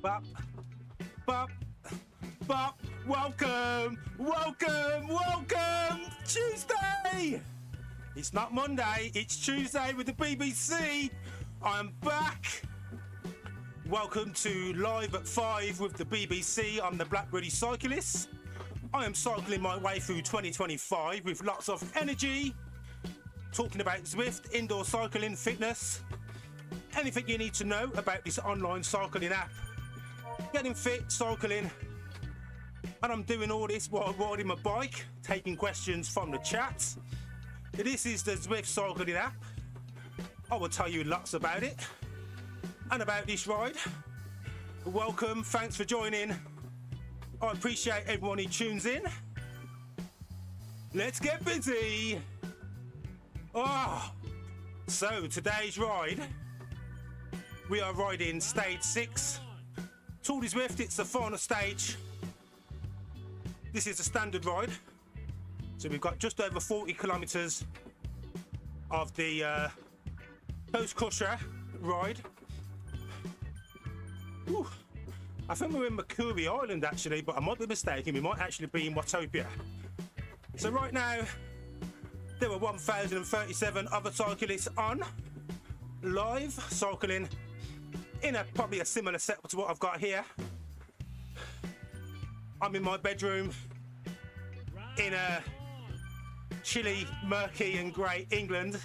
Bop, bop, bop. Welcome, welcome, welcome. Tuesday. It's not Monday, it's Tuesday with the BBC. I'm back. Welcome to Live at 5 with the BBC. I'm the Black Cyclist. I am cycling my way through 2025 with lots of energy, talking about Zwift, indoor cycling, fitness, anything you need to know about this online cycling app. Getting fit, cycling, and I'm doing all this while riding my bike, taking questions from the chat. This is the Zwift cycling app. I will tell you lots about it and about this ride. Welcome, thanks for joining. I appreciate everyone who tunes in. Let's get busy. So today's ride, we are riding stage 6. Tour De Zwift, it's the final stage. This is a standard ride. So we've got just over 40 kilometers of the Coast Crusher ride. Whew. I think we're in Makuri Island actually, but I might be mistaken. We might actually be in Watopia. So right now, there were 1,037 other cyclists on live cycling in probably a similar setup to what I've got here. I'm in my bedroom in a chilly, murky and grey England.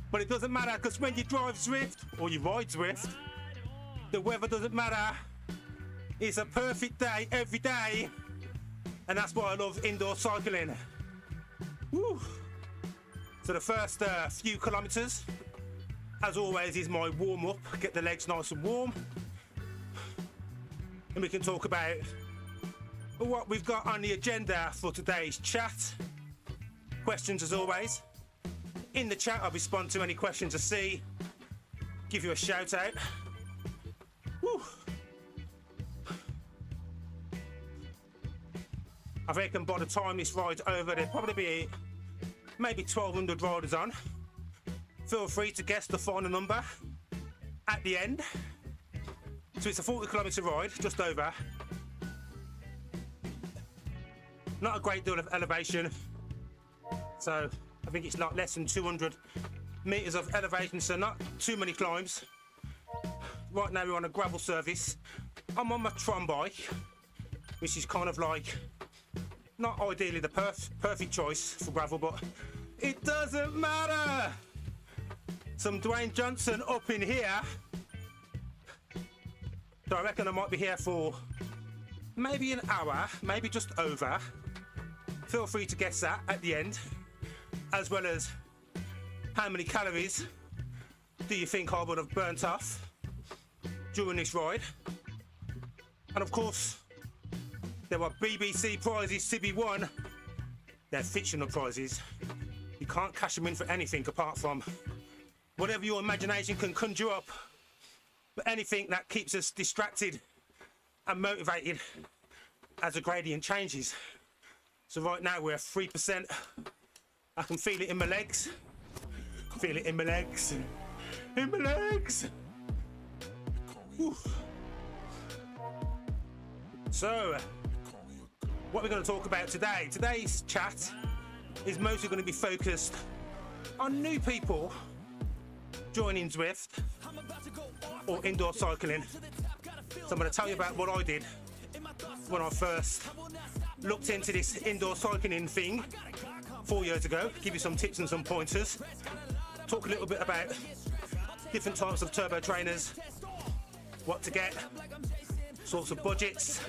But it doesn't matter, because when you drive Zwift or you ride Zwift, the weather doesn't matter. It's a perfect day every day, and that's why I love indoor cycling. Woo. So the first few kilometers, as always, is my warm-up. Get the legs nice and warm, and we can talk about what we've got on the agenda for today's chat. Questions as always. In the chat, I'll respond to any questions I see, give you a shout out. Woo. I reckon by the time this ride's over, there'll probably be maybe 1,200 riders on. Feel free to guess the final number at the end. So it's a 40-kilometer ride, just over. Not a great deal of elevation. So I think it's not less than 200 meters of elevation, so not too many climbs. Right now we're on a gravel surface. I'm on my Tron bike, which is kind of like not ideally the perfect choice for gravel, but it doesn't matter. Some Dwayne Johnson up in here. So I reckon I might be here for maybe an hour, maybe just over. Feel free to guess that at the end, as well as how many calories do you think I would have burnt off during this ride. And of course, there are BBC prizes to be won. They're fictional prizes. You can't cash them in for anything apart from whatever your imagination can conjure up, but anything that keeps us distracted and motivated as the gradient changes. So right now we're at 3%. I can feel it in my legs. Feel it in my legs. In my legs. Whew. So, what we're going to talk about today. Today's chat is mostly going to be focused on new people joining Zwift or indoor cycling. So I'm going to tell you about what I did when I first looked into this indoor cycling thing 4 years ago. Give you some tips and some pointers. Talk a little bit about different types of turbo trainers, what to get, sorts of budgets,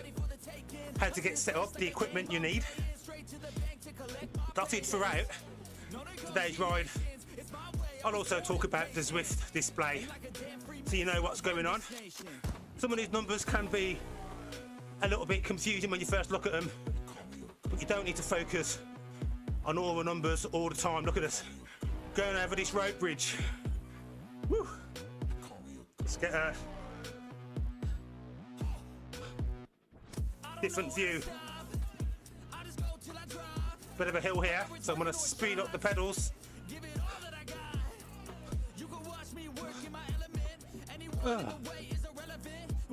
how to get set up, the equipment you need. Dotted throughout today's ride, I'll also talk about the Zwift display, so you know what's going on. Some of these numbers can be a little bit confusing when you first look at them, but you don't need to focus on all the numbers all the time. Look at us going over this road bridge. Woo. Let's get a different view. Bit of a hill here, so I'm going to speed up the pedals.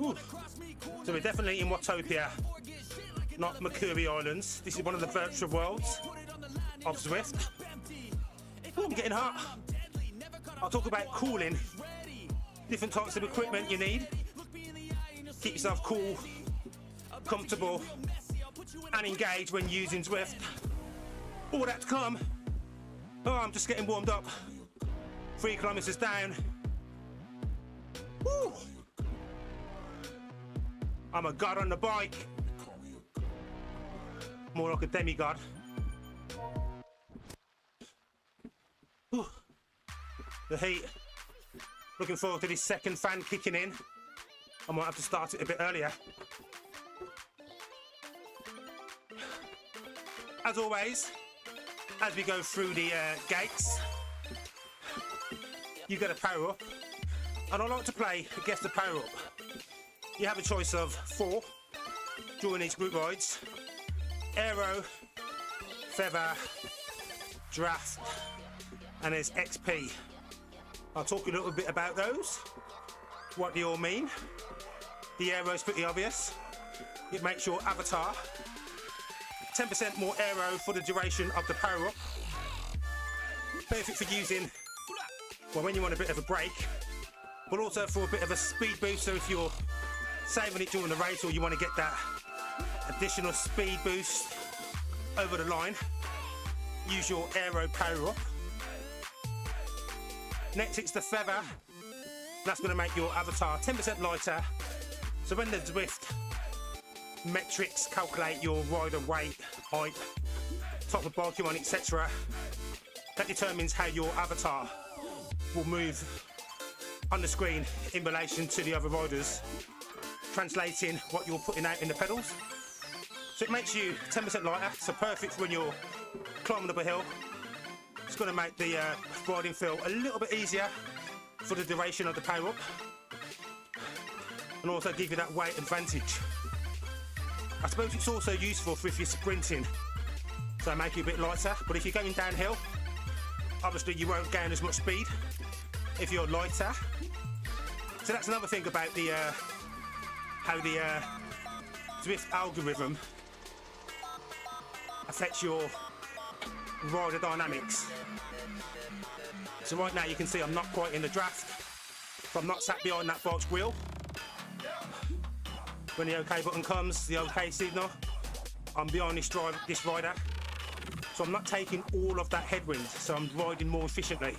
Ooh. So we're definitely in Watopia, not Makuri Islands. This is one of the virtual worlds of Zwift. Ooh, I'm getting hot. I'll talk about cooling, different types of equipment you need. Keep yourself cool, comfortable, and engaged when using Zwift. All that to come. Oh, I'm just getting warmed up. 3 kilometers down. Woo! I'm a god on the bike. More like a demigod. Whew. The heat. Looking forward to this second fan kicking in. I might have to start it a bit earlier. As always, as we go through the gates, you get a power up. And I like to play against the power up. You have a choice of 4 during these group rides: aero, feather, draft, and there's XP. I'll talk a little bit about those, what they all mean. The aero is pretty obvious. It makes your avatar 10% more aero for the duration of the power up. Perfect for using, well, when you want a bit of a break, but also for a bit of a speed boost. So if you're saving it during the race, or you want to get that additional speed boost over the line, use your aero power up. Next, it's the feather. That's going to make your avatar 10% lighter. So when the Zwift metrics calculate your rider weight, height, type of bike you're on, etc., that determines how your avatar will move on the screen in relation to the other riders, translating what you're putting out in the pedals. So it makes you 10% lighter, so perfect when you're climbing up a hill. It's going to make the riding feel a little bit easier for the duration of the power up, and also give you that weight advantage. I suppose it's also useful for if you're sprinting, so make you a bit lighter. But if you're going downhill, obviously you won't gain as much speed if you're lighter. So that's another thing about the how the Zwift algorithm affects your rider dynamics. So right now you can see I'm not quite in the draft, so I'm not sat behind that bike's wheel. When the OK button comes, the OK signal, I'm behind this rider, so I'm not taking all of that headwind, so I'm riding more efficiently.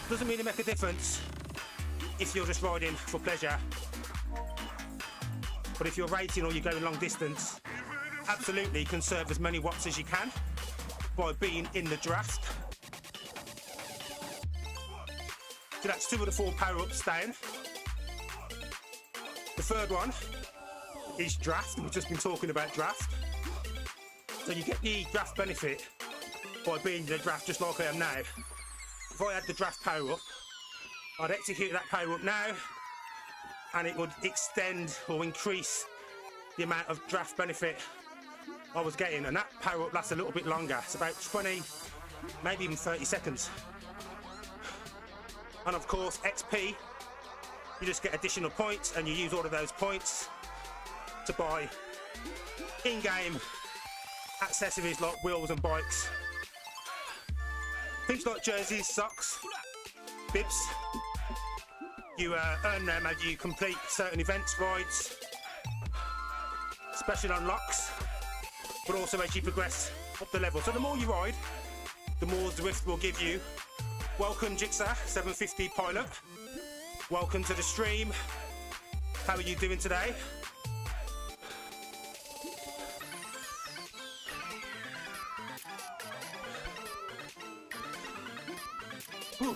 Doesn't really make a difference if you're just riding for pleasure, but if you're racing or you're going long distance, absolutely conserve as many watts as you can by being in the draft. So that's 2 of the 4 power-ups down. The third one is draft. We've just been talking about draft. So you get the draft benefit by being in the draft just like I am now. If I had the draft power-up, I'd execute that power-up now, and it would extend or increase the amount of draft benefit I was getting, and that power-up lasts a little bit longer. It's about 20, maybe even 30 seconds. And of course, XP, you just get additional points, and you use all of those points to buy in-game accessories like wheels and bikes. Things like jerseys, socks, bibs. You earn them as you complete certain events, rides, special unlocks, but also as you progress up the level. So the more you ride, the more Zwift will give you. Welcome Jigsaw 750 pilot. Welcome to the stream. How are you doing today? Whew.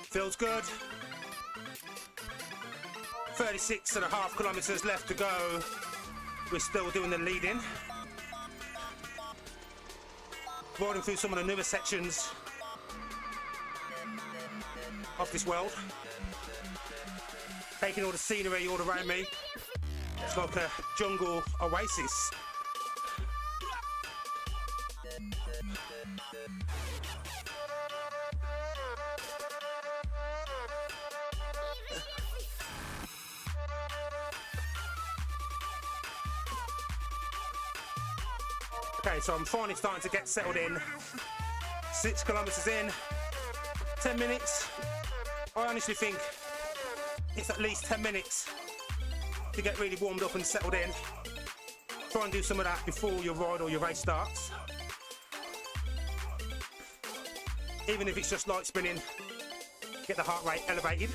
Feels good. 36.5 kilometers left to go. We're still doing the lead-in. Riding through some of the newer sections of this world. Taking all the scenery all around me. It's like a jungle oasis. Okay, so I'm finally starting to get settled in. 6 kilometers in, 10 minutes. I honestly think it's at least 10 minutes to get really warmed up and settled in. Try and do some of that before your ride or your race starts. Even if it's just light spinning, get the heart rate elevated,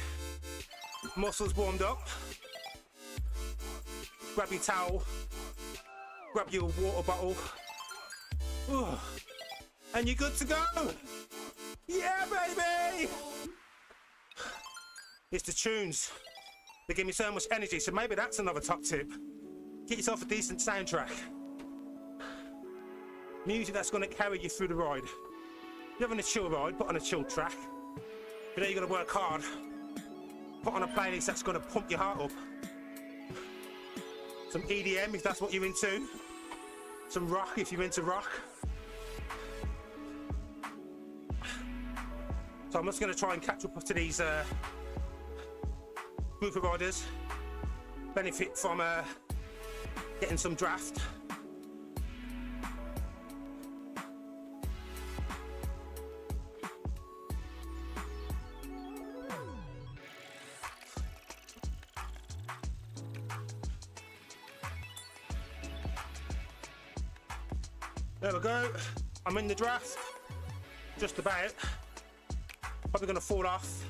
muscles warmed up. Grab your towel, grab your water bottle, and you're good to go. Yeah, baby! It's the tunes. They give me so much energy, so maybe that's another top tip. Get yourself a decent soundtrack. Music that's going to carry you through the ride. If you're having a chill ride, put on a chill track. If you know you're going to work hard, put on a playlist that's going to pump your heart up. Some EDM if that's what you're into. Some rock if you're into rock. So I'm just going to try and catch up to these group of riders. Benefit from getting some draft. There we go. I'm in the draft. Just about. Probably going to fall off.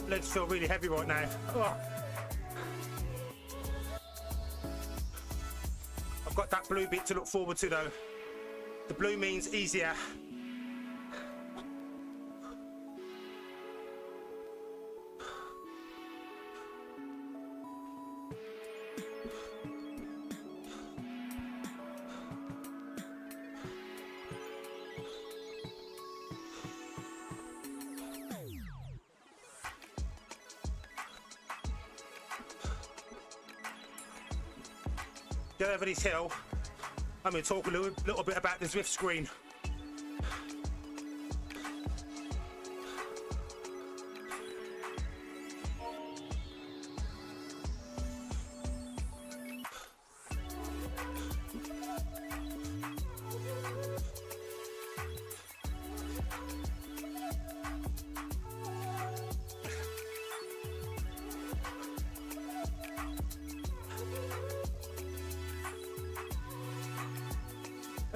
Legs feel really heavy right now. Oh. I've got that blue bit to look forward to though. The blue means easier. Get over this hill. I'm going to talk a little bit about the Zwift Screen.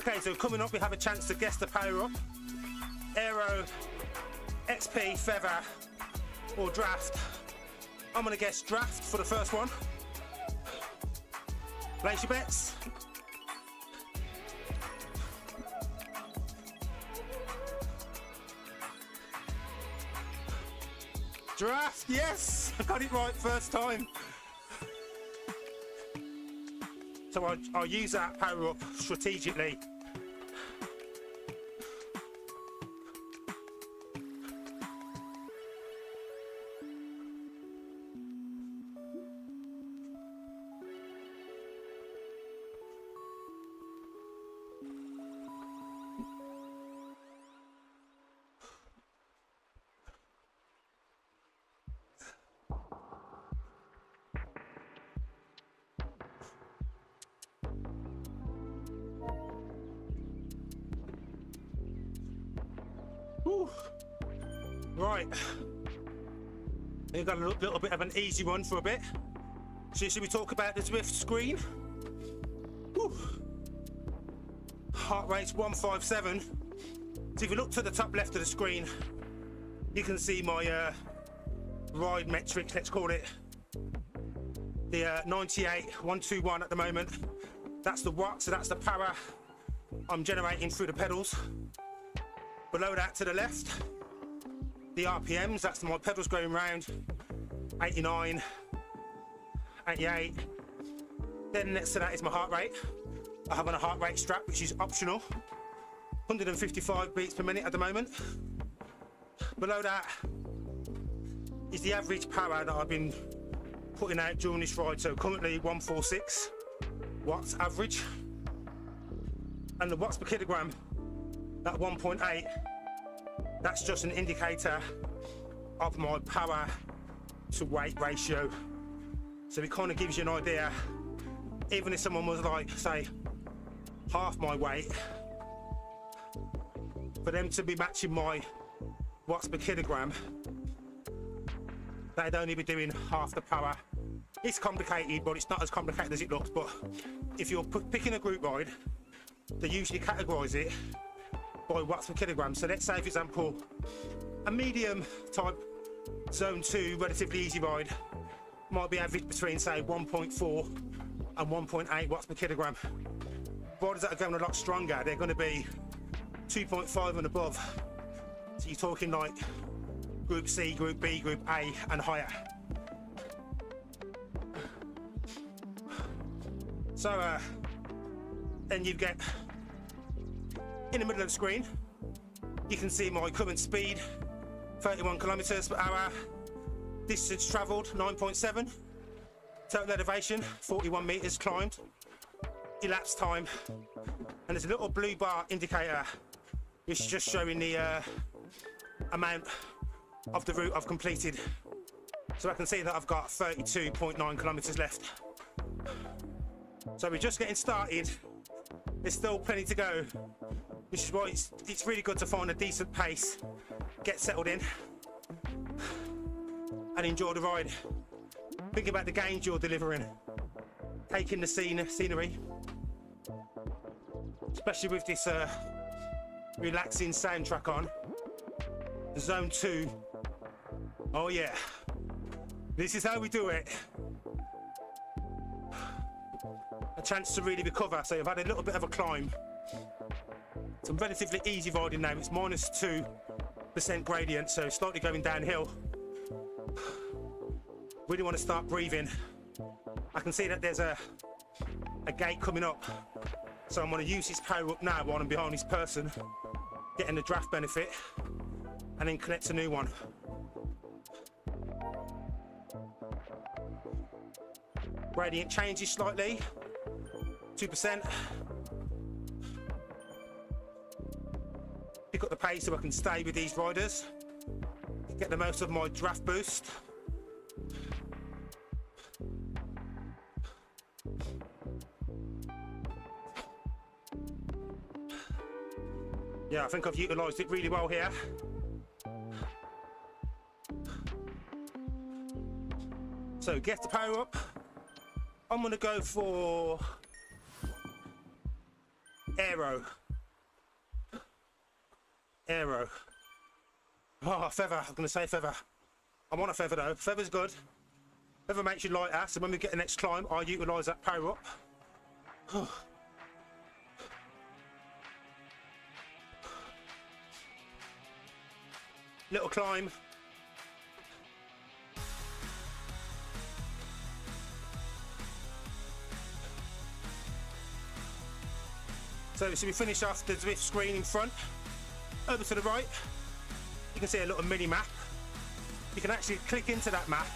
Okay, so coming up we have a chance to guess the Powerup. Aero, XP, Feather or Draft. I'm going to guess Draft for the first one. Place your bets. Draft, yes! I got it right first time. So I'll use that Powerup strategically. Whew. Right, we've got a little bit of an easy one for a bit. So should we talk about the Zwift Screen? Whew. Heart rate's 157. So if you look to the top left of the screen, you can see my ride metrics, let's call it. The 98, 121 at the moment. That's the watt, so that's the power I'm generating through the pedals. Below that to the left, the RPMs, that's my pedals going round, 89, 88. Then next to that is my heart rate. I have on a heart rate strap, which is optional. 155 beats per minute at the moment. Below that is the average power that I've been putting out during this ride. So currently 146 watts average, and the watts per kilogram at 1.8, that's just an indicator of my power to weight ratio. So it kind of gives you an idea, even if someone was like, say, half my weight, for them to be matching my watts per kilogram, they'd only be doing half the power. It's complicated, but it's not as complicated as it looks. But if you're picking a group ride, they usually categorise it by watts per kilogram. So let's say, for example, a medium type zone 2 relatively easy ride might be averaged between, say, 1.4 and 1.8 watts per kilogram. Riders that are going a lot stronger, they're going to be 2.5 and above. So you're talking like Group C, Group B, Group A and higher. So then you get, in the middle of the screen, you can see my current speed, 31 kilometers per hour, distance travelled 9.7, total elevation 41 meters climbed, elapsed time, and there's a little blue bar indicator which is just showing the amount of the route I've completed. So I can see that I've got 32.9 kilometers left. So we're just getting started. There's still plenty to go, which is why it's really good to find a decent pace, get settled in and enjoy the ride. Think about the gains you're delivering, taking the scenery, especially with this relaxing soundtrack on. Zone 2, oh yeah, this is how we do it. A chance to really recover. So I've had a little bit of a climb, some relatively easy riding now. It's -2% gradient, so slightly going downhill. Really want to start breathing. I can see that there's a gate coming up, so I'm going to use this power up now while I'm behind this person, getting the draft benefit, and then connect a new one. Gradient changes slightly, 2%. Pick up the pace so I can stay with these riders, get the most of my draft boost. Yeah, I think I've utilised it really well here. So get the power up. I'm going to go for aero. Oh, feather. I'm going to say feather. I want a feather though. Feather's good. Feather makes you lighter, so when we get the next climb, I'll utilise that power up. Little climb. So we finish off the Zwift screen in front. Over to the right, you can see a little mini map. You can actually click into that map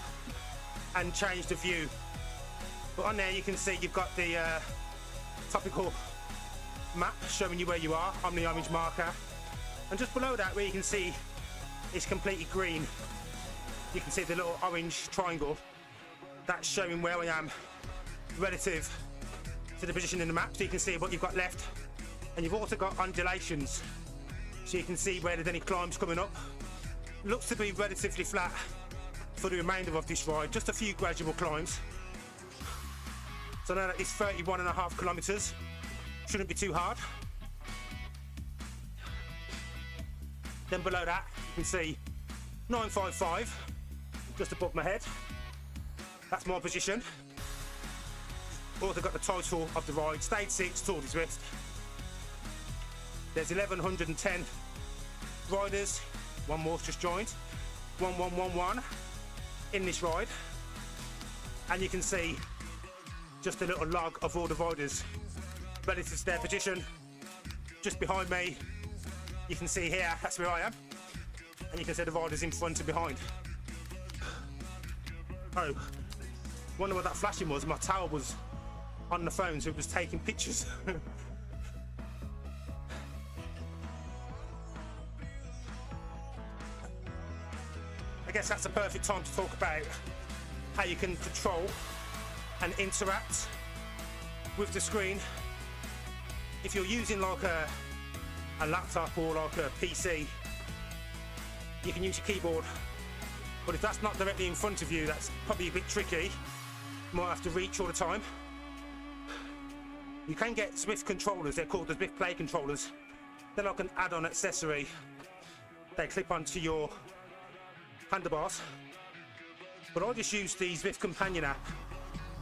and change the view. But on there you can see you've got the topical map showing you where you are on the orange marker. And just below that, where you can see it's completely green, you can see the little orange triangle. That's showing where I am relative to the position in the map, so you can see what you've got left. And you've also got undulations, so you can see where there's any climbs coming up. Looks to be relatively flat for the remainder of this ride, just a few gradual climbs. So now that it's 31.5 kilometers, shouldn't be too hard. Then below that, you can see 955, just above my head. That's my position. Also got the title of the ride, Stage 6 Tour De Zwift. There's 1,110 riders, one more's just joined, 1111 in this ride. And you can see just a little log of all the riders relative to their position. Just behind me, you can see here, that's where I am. And you can see the riders in front and behind. Oh, Wonder what that flashing was. My towel was on the phone, so it was taking pictures. I guess that's a perfect time to talk about how you can control and interact with the screen. If you're using like a laptop or like a PC, you can use your keyboard. But if that's not directly in front of you, that's probably a bit tricky. You might have to reach all the time. You can get Zwift controllers, they're called the Zwift Play controllers. They're like an add-on accessory. They clip onto your handlebars. But I just use the Zwift Companion app.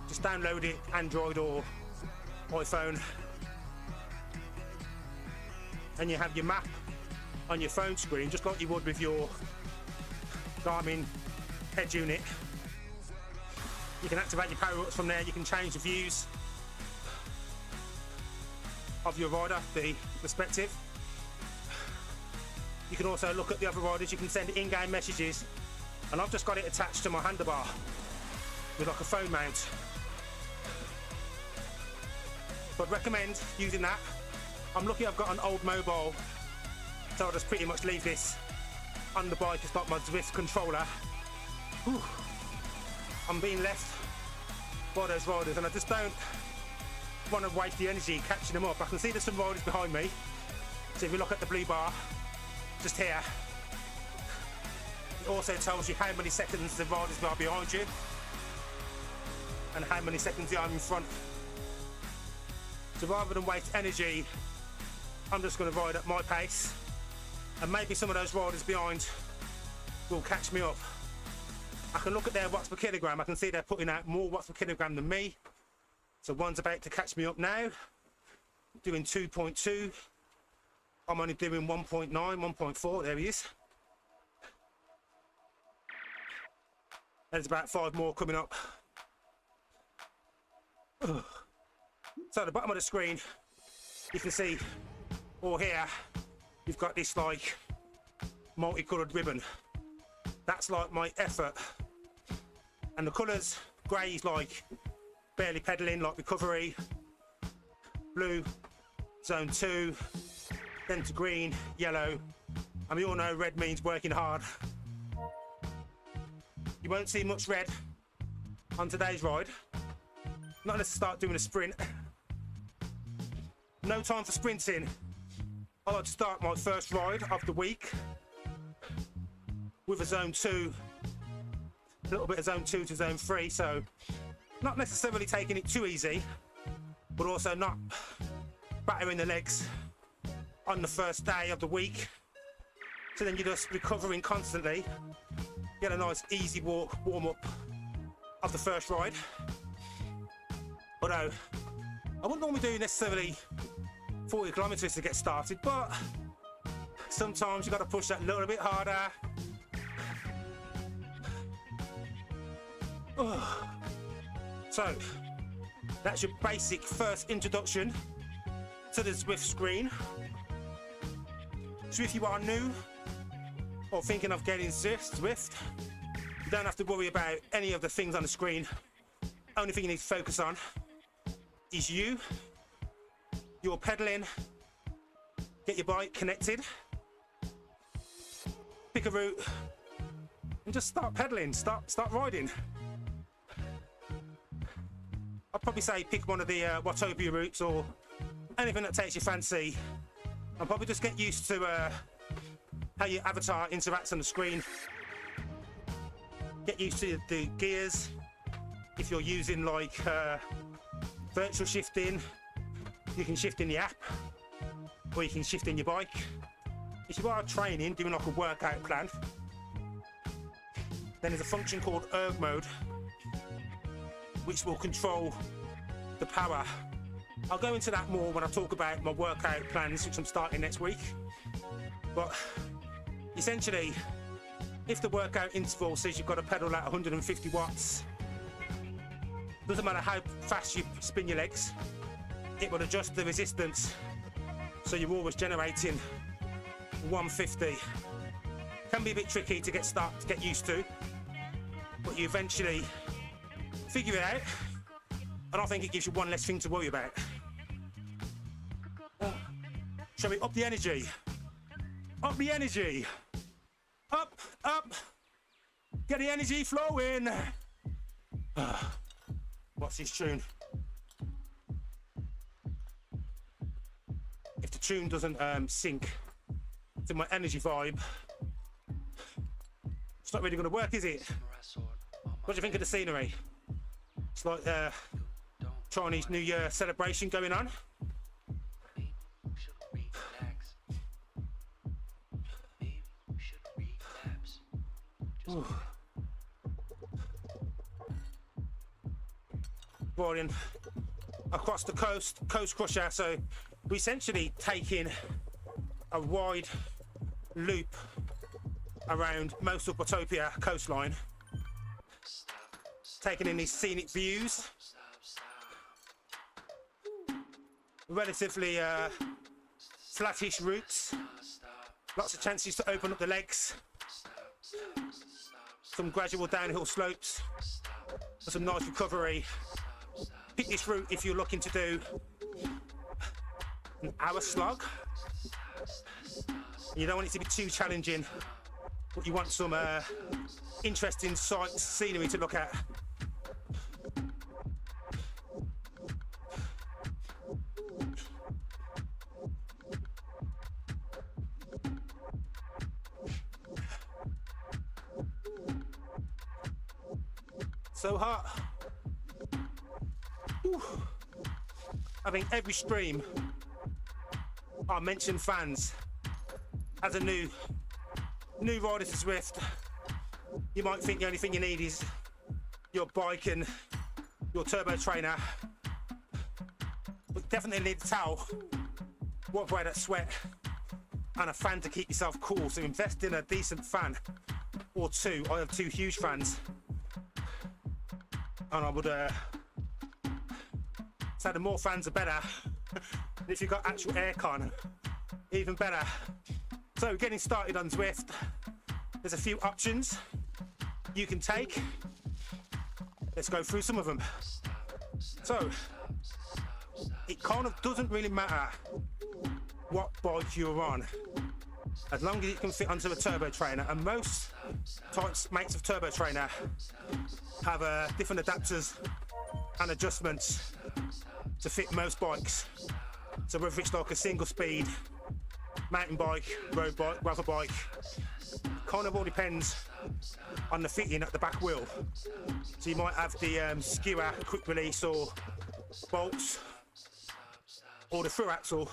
Just download it, Android or iPhone. And you have your map on your phone screen, just like you would with your Garmin head unit. You can activate your Powerups from there. You can change the views of your rider, the perspective. You can also look at the other riders. You can send in-game messages, and I've just got it attached to my handlebar with like a phone mount. But recommend using that. I'm lucky I've got an old mobile, so I'll just pretty much leave this on the bike. It's not my Zwift controller. Whew. I'm being left by those riders, and I just don't want to waste the energy catching them up. I can see there's some riders behind me. So if you look at the blue bar, just here, it also tells you how many seconds the riders are behind you and how many seconds they are in front. So rather than waste energy, I'm just going to ride at my pace, and maybe some of those riders behind will catch me up. I can look at their watts per kilogram. I can see they're putting out more watts per kilogram than me. So one's about to catch me up now, doing 2.2. I'm only doing 1.9, 1.4. There he is. There's about 5 more coming up. Ugh. So at the bottom of the screen, you can see, or here, you've got this like multicoloured ribbon. That's like my effort. And the colours, grey is like barely pedalling, like recovery. Blue, zone 2. Then to green, yellow. And we all know red means working hard. You won't see much red on today's ride. Not unless I start doing a sprint. No time for sprinting. I like to start my first ride of the week with a zone 2, a little bit of zone 2 to zone 3, so not necessarily taking it too easy, but also not battering the legs on the first day of the week. So then you're just recovering constantly, get a nice easy warm up of the first ride. Although I wouldn't normally do necessarily 40 kilometers to get started, but sometimes you've got to push that a little bit harder. So that's your basic first introduction to the Zwift Screen. So if you are new or thinking of getting Zwift, you don't have to worry about any of the things on the screen. Only thing you need to focus on is you. You're pedaling, get your bike connected, pick a route, and just start pedaling, start riding. I'd probably say pick one of the Watopia routes or anything that takes your fancy, and probably just get used to how your avatar interacts on the screen. Get used to the gears. If you're using like virtual shifting, you can shift in the app, or you can shift in your bike. If you are training, doing like a workout plan, then there's a function called erg mode, which will control the power. I'll go into that more when I talk about my workout plans, which I'm starting next week. But essentially, if the workout interval says you've got to pedal at 150 watts, doesn't matter how fast you spin your legs, it will adjust the resistance, so you're always generating 150. Can be a bit tricky to get used to, but you eventually figure it out, and I think it gives you one less thing to worry about. Shall we up the energy? Up the energy. Up, up. Get the energy flowing. What's this tune? If the tune doesn't sync to my energy vibe, it's not really going to work, is it? What do you think of the scenery? It's like Chinese New Year celebration going on. Riding across the coast crusher, so we're essentially taking a wide loop around most of Botopia coastline, taking in these scenic views, relatively flattish routes, lots of chances to open up the legs, some gradual downhill slopes, and some nice recovery. Pick this route if you're looking to do an hour slog. You don't want it to be too challenging, but you want some interesting sights, scenery to look at. So hot. Whew. I think every stream I mention fans. As a new rider to Zwift, you might think the only thing you need is your bike and your turbo trainer, but definitely need a towel, wipe away that sweat, and a fan to keep yourself cool. So invest in a decent fan or two. I have two huge fans, and I would say the more fans the better. And if you've got actual aircon, even better. So getting started on Zwift, there's a few options you can take. Let's go through some of them. So it kind of doesn't really matter what bike you're on, as long as it can fit onto a turbo trainer. And most types mates of turbo trainer have different adapters and adjustments to fit most bikes. So whether it's like a single speed mountain bike, road bike, gravel bike, kind of all depends on the fitting at the back wheel. So you might have the skewer, quick release, or bolts, or the through axle.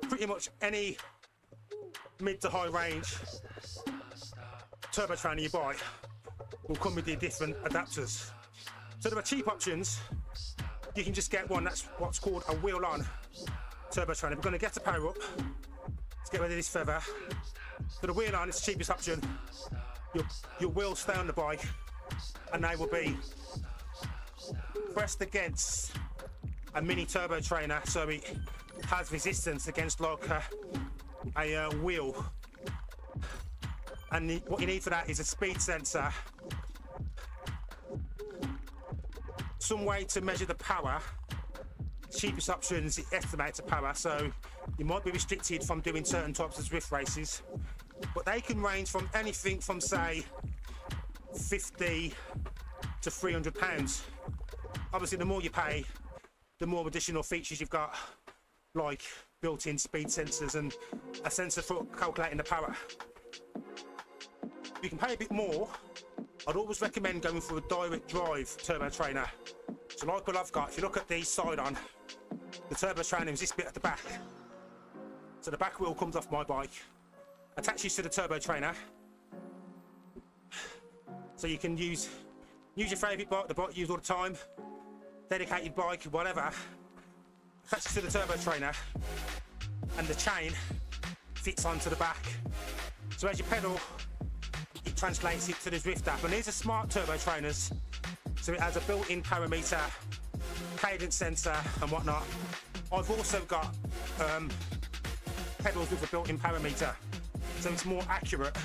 Pretty much any mid to high range turbo trainer you buy will come with the different adapters. So there are cheap options. You can just get one that's what's called a wheel on turbo trainer. We're going to get a Powerup. Let's get rid of this feather. So the wheel on is the cheapest option. Your wheels stay on the bike and they will be pressed against a mini turbo trainer, so it has resistance against like a wheel. And what you need for that is a speed sensor, some way to measure the power. Cheapest option is it estimates the power, so you might be restricted from doing certain types of Zwift races, but they can range from anything from say 50 to 300 pounds. Obviously the more you pay, the more additional features you've got, like built-in speed sensors and a sensor for calculating the power. You can pay a bit more. I'd always recommend going for a direct drive turbo trainer. So like what I've got, if you look at the side on, the turbo trainer is this bit at the back. So the back wheel comes off my bike, attaches to the turbo trainer. So you can use your favourite bike, the bike you use all the time, dedicated bike, whatever, attaches to the turbo trainer, and the chain fits onto the back. So as you pedal, it translates it to the Zwift app. And these are smart turbo trainers, so it has a built-in parameter, cadence sensor and whatnot. I've also got pedals with a built-in parameter, so it's more accurate.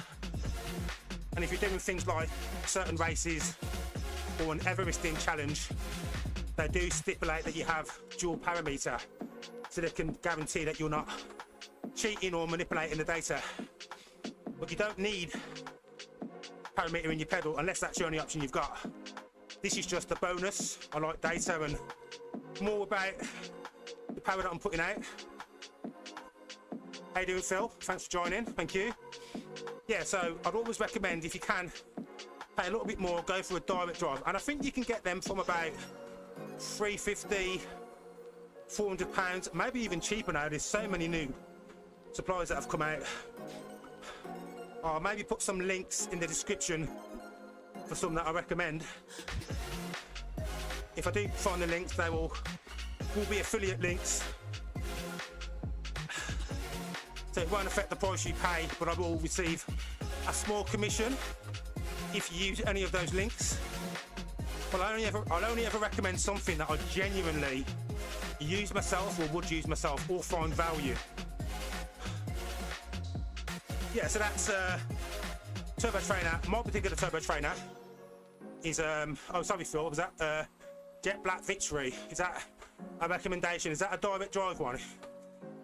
And if you're doing things like certain races, or an Everesting challenge, they do stipulate that you have dual parameter, so they can guarantee that you're not cheating or manipulating the data. But you don't need parameter in your pedal unless that's the only option you've got. This is just a bonus. I like data and more about the power that I'm putting out. How you doing, Phil? Thanks for joining. Thank you. Yeah, so I'd always recommend, if you can, pay a little bit more, go for a direct drive. And I think you can get them from about £350, £400, maybe even cheaper now. There's so many new suppliers that have come out. I'll maybe put some links in the description for some that I recommend. If I do find the links, they will be affiliate links. So it won't affect the price you pay, but I will receive a small commission if you use any of those links. Well, I'll only ever recommend something that I genuinely use myself or would use myself or find value. Yeah, so that's Turbo Trainer. My particular Turbo Trainer is, oh sorry Phil, what was that? Jet Black Victory. Is that a recommendation? Is that a direct drive one?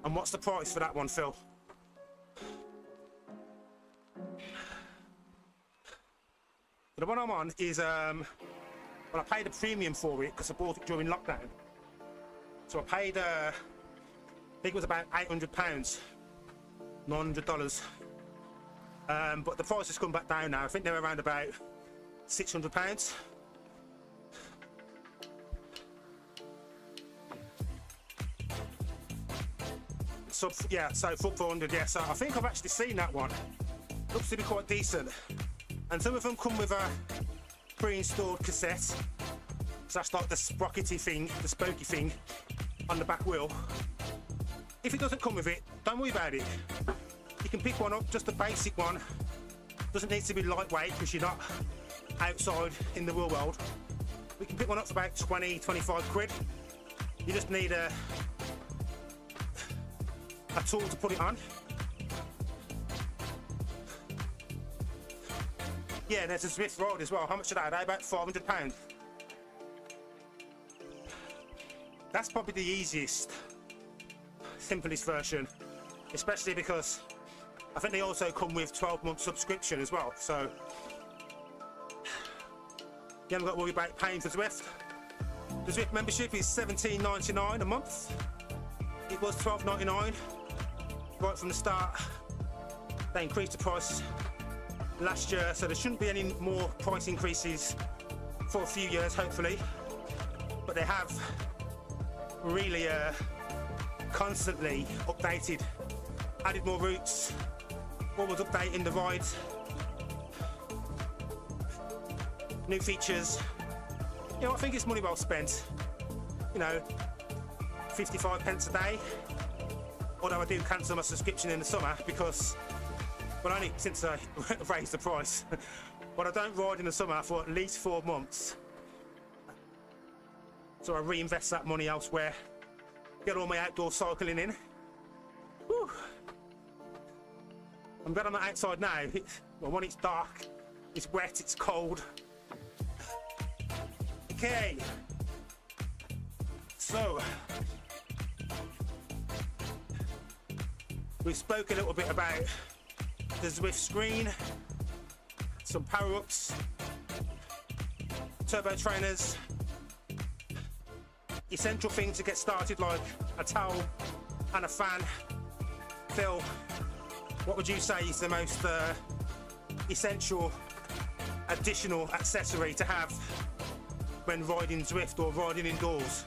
And what's the price for that one, Phil? The one I'm on is, well, I paid a premium for it because I bought it during lockdown. So I paid, I think it was about £800, $900. But the price has come back down now. I think they're around about £600. So yeah, so for 400, yeah. So I think I've actually seen that one. Looks to be quite decent. And some of them come with a pre-installed cassette. So that's like the sprockety thing, the spokey thing on the back wheel. If it doesn't come with it, don't worry about it. You can pick one up, just a basic one. Doesn't need to be lightweight because you're not outside in the real world. We can pick one up for about 20, 25 quid. You just need a tool to put it on. Yeah, there's a Zwift Ride as well. How much are they? About £500. That's probably the easiest, simplest version, especially because I think they also come with 12-month subscription as well. So you haven't got to worry about paying for Zwift. The Zwift membership is £17.99 a month. It was £12.99 right from the start. They increased the price last year, so there shouldn't be any more price increases for a few years, hopefully. But they have really constantly updated, added more routes, always updating the rides, new features. You know, I think it's money well spent. You know, 55 pence a day. Although I do cancel my subscription in the summer because, well, only since I raised the price. But I don't ride in the summer for at least 4 months. So I reinvest that money elsewhere, get all my outdoor cycling in. Whew. I'm glad I'm not outside now. Well, when it's dark, it's wet, it's cold. Okay. So, we spoke a little bit about the Zwift Screen, some Powerups, turbo trainers, essential things to get started like a towel and a fan. Phil, what would you say is the most essential additional accessory to have when riding Zwift or riding indoors?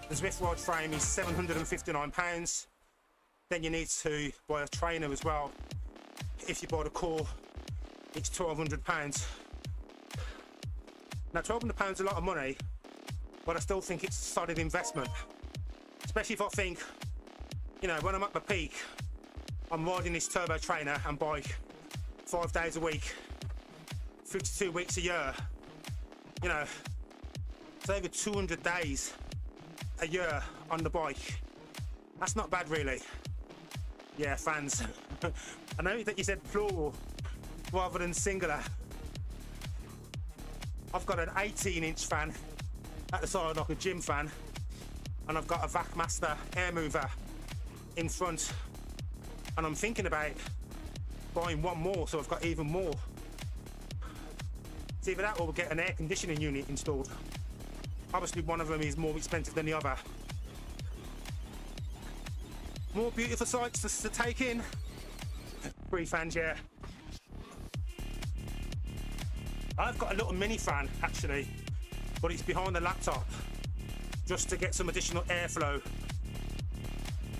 The Zwift ride frame is £759. Then you need to buy a trainer as well. If you buy the core, it's £1,200. Now £1,200 is a lot of money, but I still think it's a solid investment. Especially if I think, you know, when I'm at my peak, I'm riding this turbo trainer and bike 5 days a week, 52 weeks a year. You know, it's over 200 days a year on the bike. That's not bad, really. Yeah, fans. I know that you said plural rather than singular. I've got an 18-inch fan at the side, like a gym fan, and I've got a Vac Master air mover in front, and I'm thinking about buying one more so I've got even more. It's either that or we'll get an air conditioning unit installed. Obviously one of them is more expensive than the other. More beautiful sights to take in. 3 fans, yeah. I've got a little mini fan actually, but it's behind the laptop just to get some additional airflow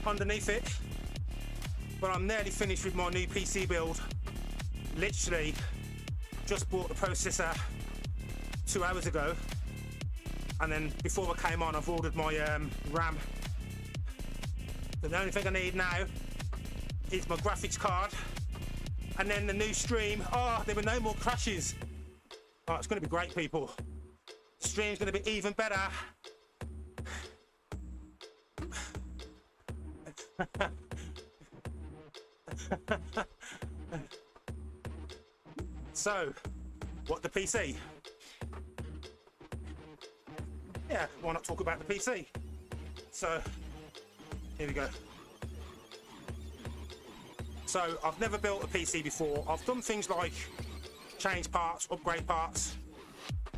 underneath it. But I'm nearly finished with my new PC build. Literally just bought the processor 2 hours ago, and then before I came on I've ordered my RAM. The only thing I need now is my graphics card and then the new stream. Oh, there were no more crashes. Oh, it's going to be great, people. The stream's going to be even better. So, what the PC? Yeah, why not talk about the PC? So, here we go. So, I've never built a PC before. I've done things like change parts, upgrade parts.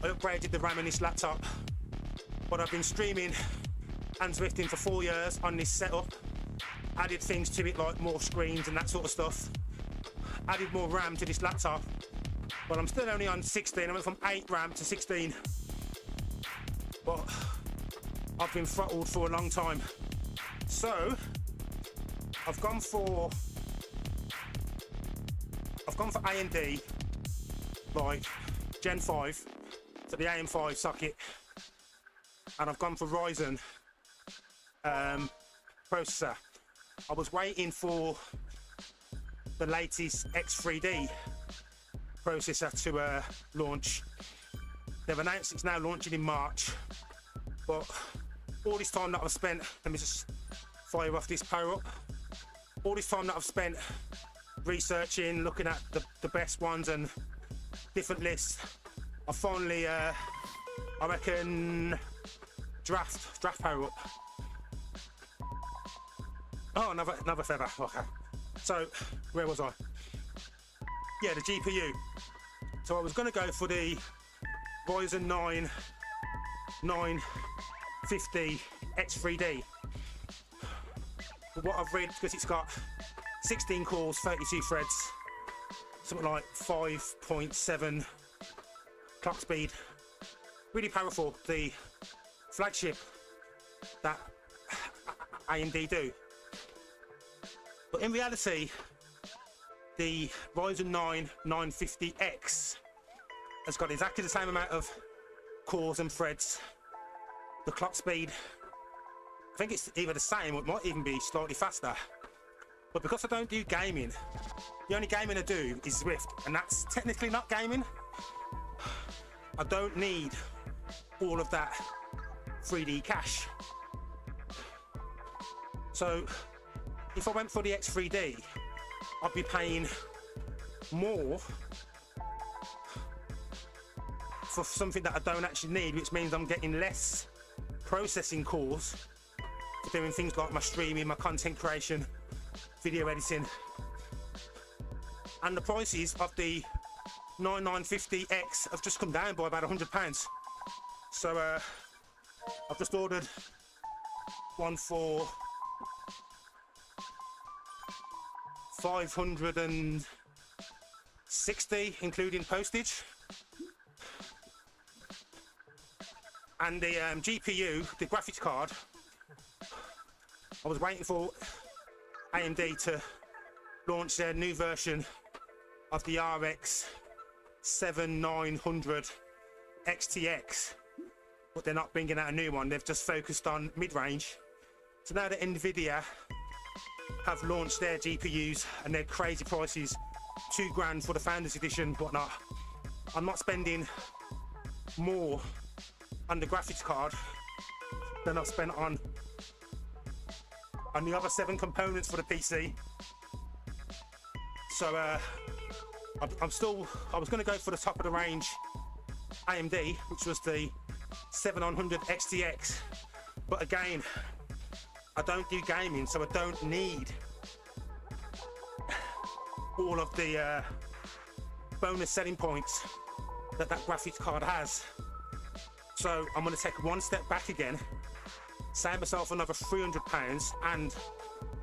I upgraded the RAM in this laptop, but I've been streaming and Zwifting for 4 years on this setup. Added things to it like more screens and that sort of stuff. Added more RAM to this laptop, but I'm still only on 16. I went from 8 RAM to 16. But I've been throttled for a long time. So I've gone for AMD, like Gen 5 to the AM5 socket, and I've gone for Ryzen processor. I was waiting for the latest X3D processor to launch. They've announced it's now launching in March, but all this time that I've spent, let me just fire off this Powerup. All this time that I've spent researching, looking at the best ones and different lists, I finally, I reckon, draft Powerup. Oh, another feather. Okay. So, where was I? Yeah, the GPU. So I was going to go for the Ryzen 9 950 X3D. But what I've read, because it's got 16 cores, 32 threads, something like 5.7 clock speed. Really powerful, the flagship that AMD do. But in reality, the Ryzen 9 950X has got exactly the same amount of cores and threads. The clock speed, I think it's either the same or it might even be slightly faster. But because I don't do gaming, the only gaming I do is Zwift, and that's technically not gaming. I don't need all of that 3D cache. So if I went for the X3D, I'd be paying more for something that I don't actually need, which means I'm getting less processing cores for doing things like my streaming, my content creation, video editing. And the prices of the 9950X have just come down by about £100. So I've just ordered one for $560, including postage. And the GPU, the graphics card, I was waiting for AMD to launch their new version of the RX 7900 XTX, but they're not bringing out a new one. They've just focused on mid-range. So now that NVIDIA have launched their GPUs and their crazy prices, £2,000 for the Founders Edition, whatnot, I'm not spending more on the graphics card than I've spent on the other 7 components for the PC. So I was going to go for the top of the range AMD, which was the 7900 XTX. But again, I don't do gaming, so I don't need all of the bonus selling points that graphics card has. So I'm going to take one step back again, save myself another £300, and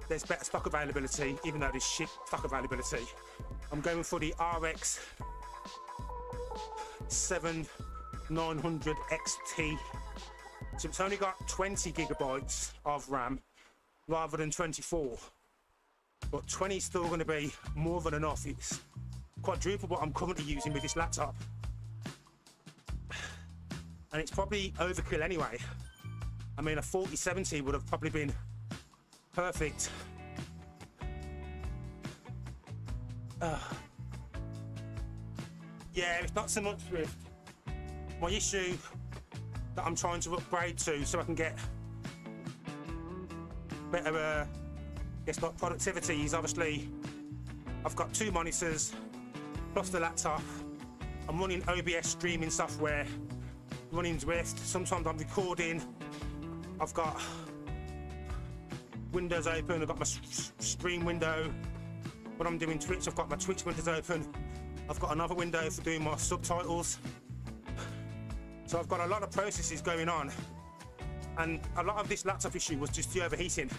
there's better stock availability, even though there's shit stock availability. I'm going for the RX 7900 XT. So it's only got 20 gigabytes of RAM rather than 24. But 20 is still going to be more than enough. It's quadruple what I'm currently using with this laptop. And it's probably overkill anyway. I mean, a 4070 would have probably been perfect. Yeah, it's not so much Zwift. My issue that I'm trying to upgrade to so I can get better like productivity is obviously I've got 2 monitors plus the laptop. I'm running OBS streaming software, running Zwift. Sometimes I'm recording. I've got windows open. I've got my stream window. When I'm doing Twitch, I've got my Twitch windows open. I've got another window for doing my subtitles. So I've got a lot of processes going on, and a lot of this laptop issue was just the overheating.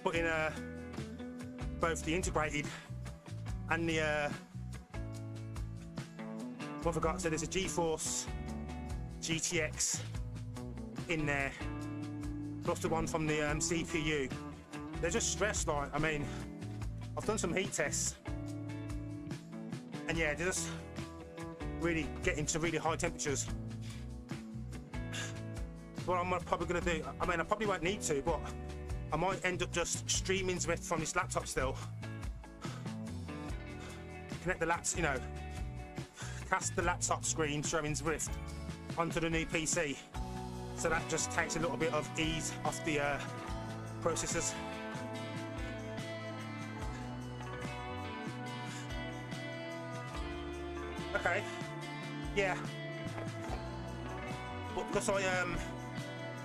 Putting both the integrated and the what have I got? So there's a GeForce GTX in there, plus the one from the CPU. They're just stressed. Like, I mean, I've done some heat tests, and yeah, they're just really getting to really high temperatures. What I'm probably going to do, I mean, I probably won't need to, but I might end up just streaming Zwift from this laptop still. Connect the laptop, you know, cast the laptop screen showing Zwift onto the new PC. So that just takes a little bit of ease off the processors. Okay, yeah. But because I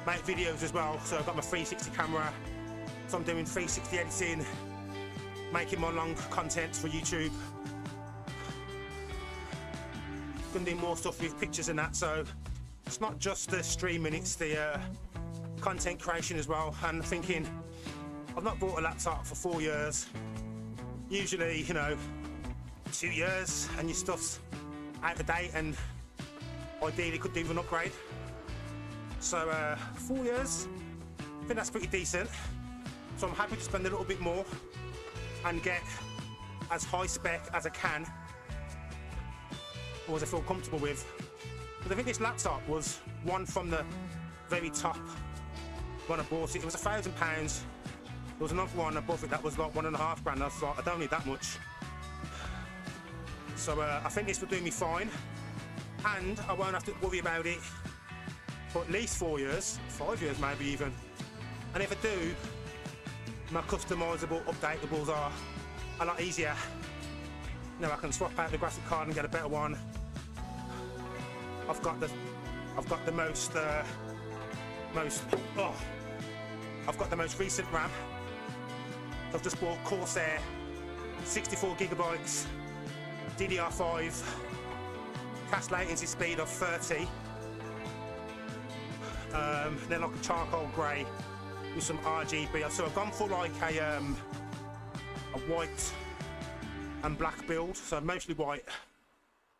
make videos as well, so I've got my 360 camera, so I'm doing 360 editing, making my long content for YouTube. Gonna do more stuff with pictures and that, so it's not just the streaming, it's the content creation as well. And thinking, I've not bought a laptop for 4 years. Usually, you know, 2 years and your stuff's out of date, and ideally could do with an upgrade. So 4 years, I think that's pretty decent. So I'm happy to spend a little bit more and get as high spec as I can, or as I feel comfortable with. But I think this laptop was one from the very top when I bought it. It was £1,000. There was another one above it that was like £1.5 grand. I thought, I don't need that much. So I think this will do me fine, and I won't have to worry about it for at least 4 years, 5 years maybe even. And if I do, my customizable updatables are a lot easier. You know, I can swap out the graphic card and get a better one. I've got the most I've got the most recent RAM. I've just bought Corsair 64 gigabytes. DDR5, cache latency speed of 30, then like a charcoal grey with some RGB. So I've gone for like a white and black build, so mostly white.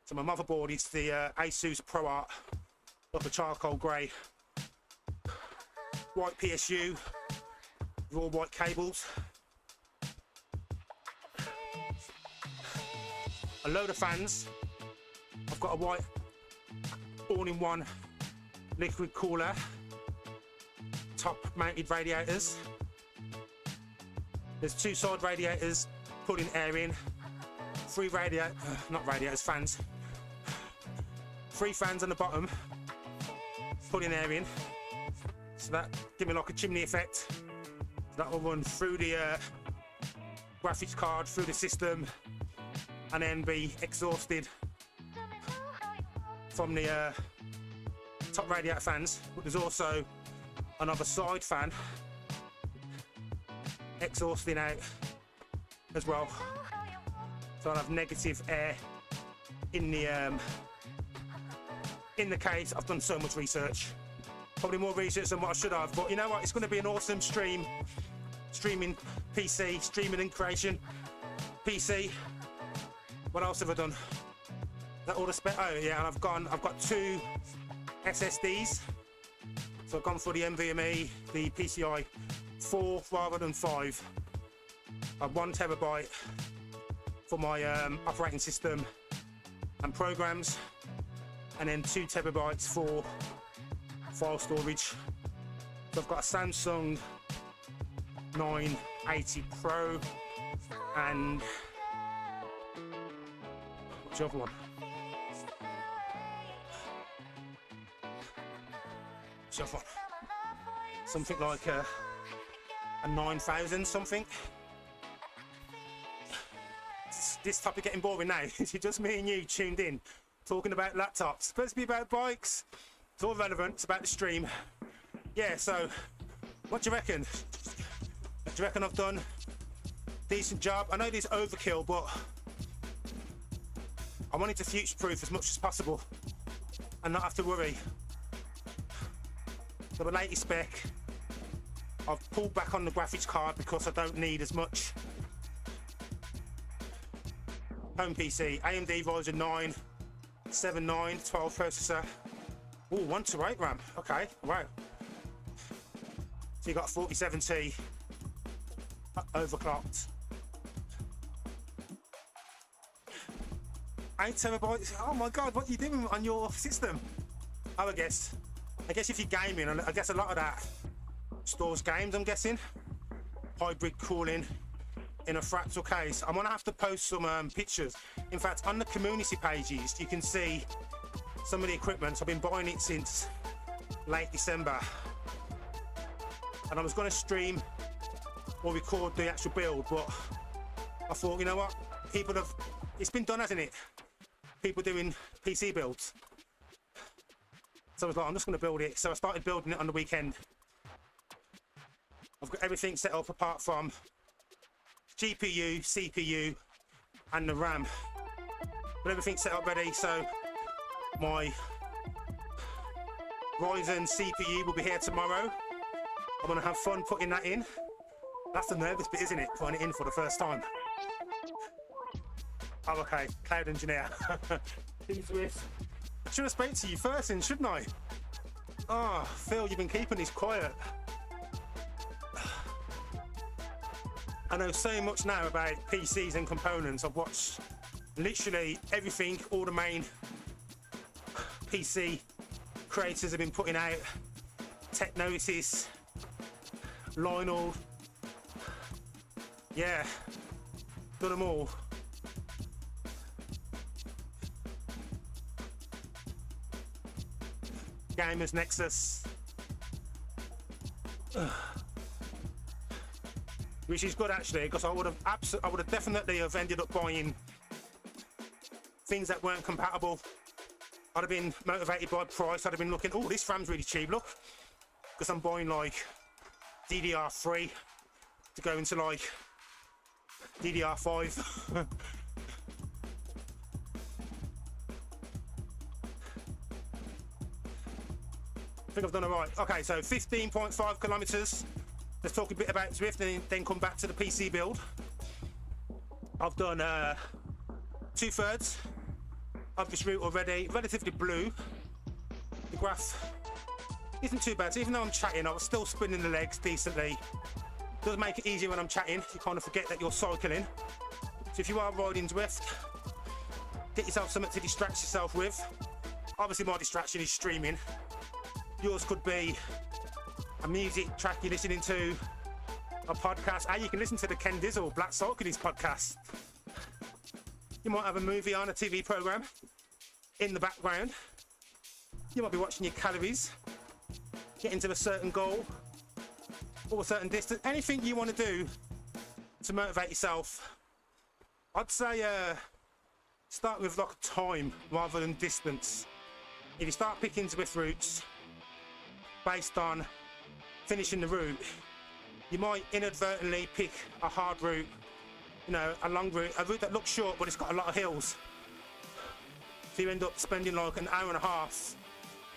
So my motherboard is the Asus ProArt of a charcoal grey, white PSU with all white cables. A load of fans. I've got a white all-in-one liquid cooler, top mounted radiators. There's 2 side radiators pulling air in, 3 fans. 3 fans on the bottom pulling air in. So that give me like a chimney effect. That will run through the graphics card, through the system, and then be exhausted from the top radiator fans, but there's also another side fan exhausting out as well, so I'll have negative air in the case. I've done so much research, probably more research than what I should have, but you know what, it's going to be an awesome streaming PC, streaming and creation PC. What else have I done? That all the spec? Oh yeah, and I've got 2 SSDs, so I've gone for the NVMe, the PCI 4 rather than 5. I have 1 terabyte for my operating system and programs, and then 2 terabytes for file storage. So I've got a Samsung 980 Pro and what's the other one? What's the other one? Something like a 9000 something. This topic getting boring now. It's just me and you tuned in, talking about laptops. It's supposed to be about bikes. It's all relevant. It's about the stream. Yeah, so what do you reckon? Do you reckon I've done a decent job? I know this overkill, but I wanted to future-proof as much as possible and not have to worry. So the latest spec, I've pulled back on the graphics card because I don't need as much. Home PC, AMD Ryzen 9 79 12 processor. Oh, 1 to 8 RAM. Okay, wow. So you got 4070 overclocked. 8 terabytes. Oh my god, what are you doing on your system? Oh, I guess if you're gaming, I guess a lot of that stores games, I'm guessing. Hybrid cooling in a fractal case. I'm gonna have to post some pictures. In fact, on the community pages, you can see some of the equipment. I've been buying it since late December, and I was gonna stream or record the actual build, but I thought, you know what, it's been done, hasn't it? People doing PC builds. So I was like, I'm just gonna build it. So I started building it on the weekend. I've got everything set up apart from GPU, CPU, and the RAM. But everything's set up ready, so my Ryzen CPU will be here tomorrow. I'm gonna have fun putting that in. That's the nervous bit, isn't it? Putting it in for the first time. Oh, okay, cloud engineer. I should have spoken to you first, then, shouldn't I? Oh, Phil, you've been keeping this quiet. I know so much now about PCs and components. I've watched literally everything, all the main PC creators have been putting out. Technosis, Lionel, yeah, done them all. Gamers Nexus. Which is good actually, because I would have definitely have ended up buying things that weren't compatible. I'd have been motivated by price. I'd have been looking, oh, this RAM's really cheap, look, because I'm buying like DDR3 to go into like DDR5. I think I've done it right. Okay, so 15.5 kilometers. Let's talk a bit about Zwift and then come back to the PC build. I've done 2/3 of this route already, relatively blue. The graph isn't too bad. So even though I'm chatting, I was still spinning the legs decently. It does make it easier when I'm chatting. You kind of forget that you're cycling. So if you are riding Zwift, get yourself something to distract yourself with. Obviously my distraction is streaming. Yours could be a music track you're listening to, a podcast. You can listen to the Ken Dizzle Black Cyclist podcast. You might have a movie on, a TV program in the background. You might be watching your calories, getting to a certain goal or a certain distance. Anything you want to do to motivate yourself. I'd say start with like time rather than distance. if you start picking Zwift routes based on finishing the route, you might inadvertently pick a hard route, you know, a long route, a route that looks short but it's got a lot of hills. So you end up spending like an hour and a half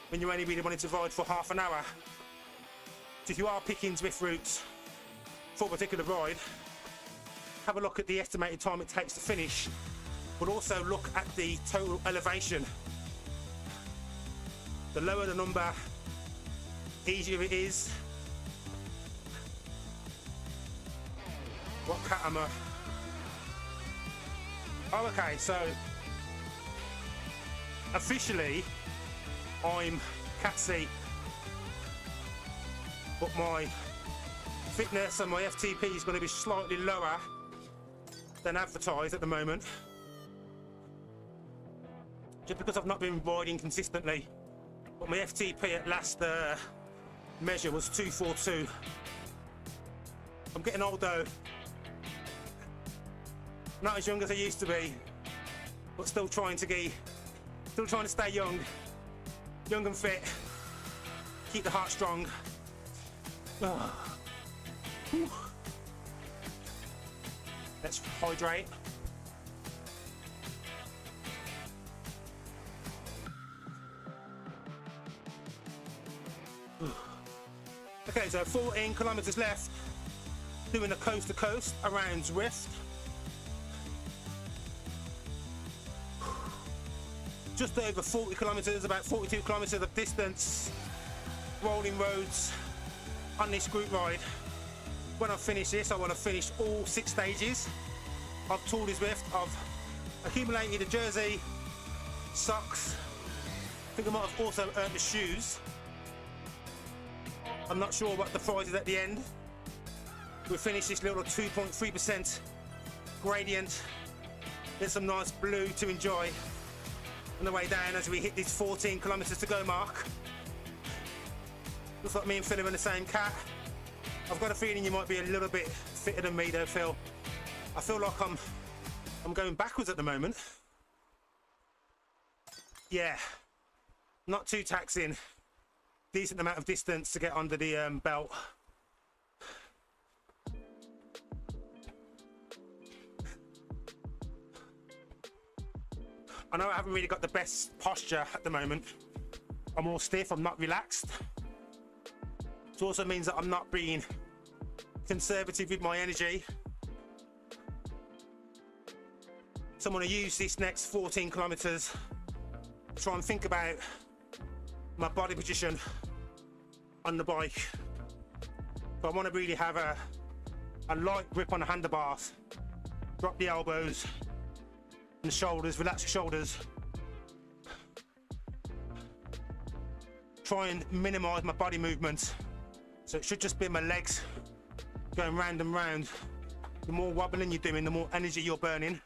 when you only really wanted to ride for half an hour. So if you are picking Zwift routes for a particular ride, have a look at the estimated time it takes to finish, but also look at the total elevation. The lower the number, easier it is. What cat am I? Oh, okay, so officially I'm Cat C, but my fitness and my FTP is going to be slightly lower than advertised at the moment, just because I've not been riding consistently. But my FTP at last measure was 242. I'm getting old though, not as young as I used to be, but still trying to stay young and fit, keep the heart strong. Let's hydrate. Okay, so 14 kilometers left, doing the coast to coast around Zwift. Just over 40 kilometers, about 42 kilometers of distance, rolling roads on this group ride. When I finish this, I want to finish all 6 stages of Tour De Zwift. I've accumulated a jersey, socks. I think I might have also earned the shoes. I'm not sure what the prize is at the end. We'll finish this little 2.3% gradient. There's some nice blue to enjoy on the way down as we hit this 14 kilometers to go mark. Looks like me and Phil are in the same cat. I've got a feeling you might be a little bit fitter than me though, Phil. I feel like I'm going backwards at the moment. Yeah, not too taxing. Decent amount of distance to get under the belt. I know I haven't really got the best posture at the moment. I'm all stiff, I'm not relaxed. It also means that I'm not being conservative with my energy. So I'm going to use this next 14 kilometers to try and think about my body position on the bike. So I want to really have a light grip on the handlebars, drop the elbows and the shoulders, relax the shoulders. Try and minimize my body movement. So it should just be my legs going round and round. The more wobbling you're doing, the more energy you're burning.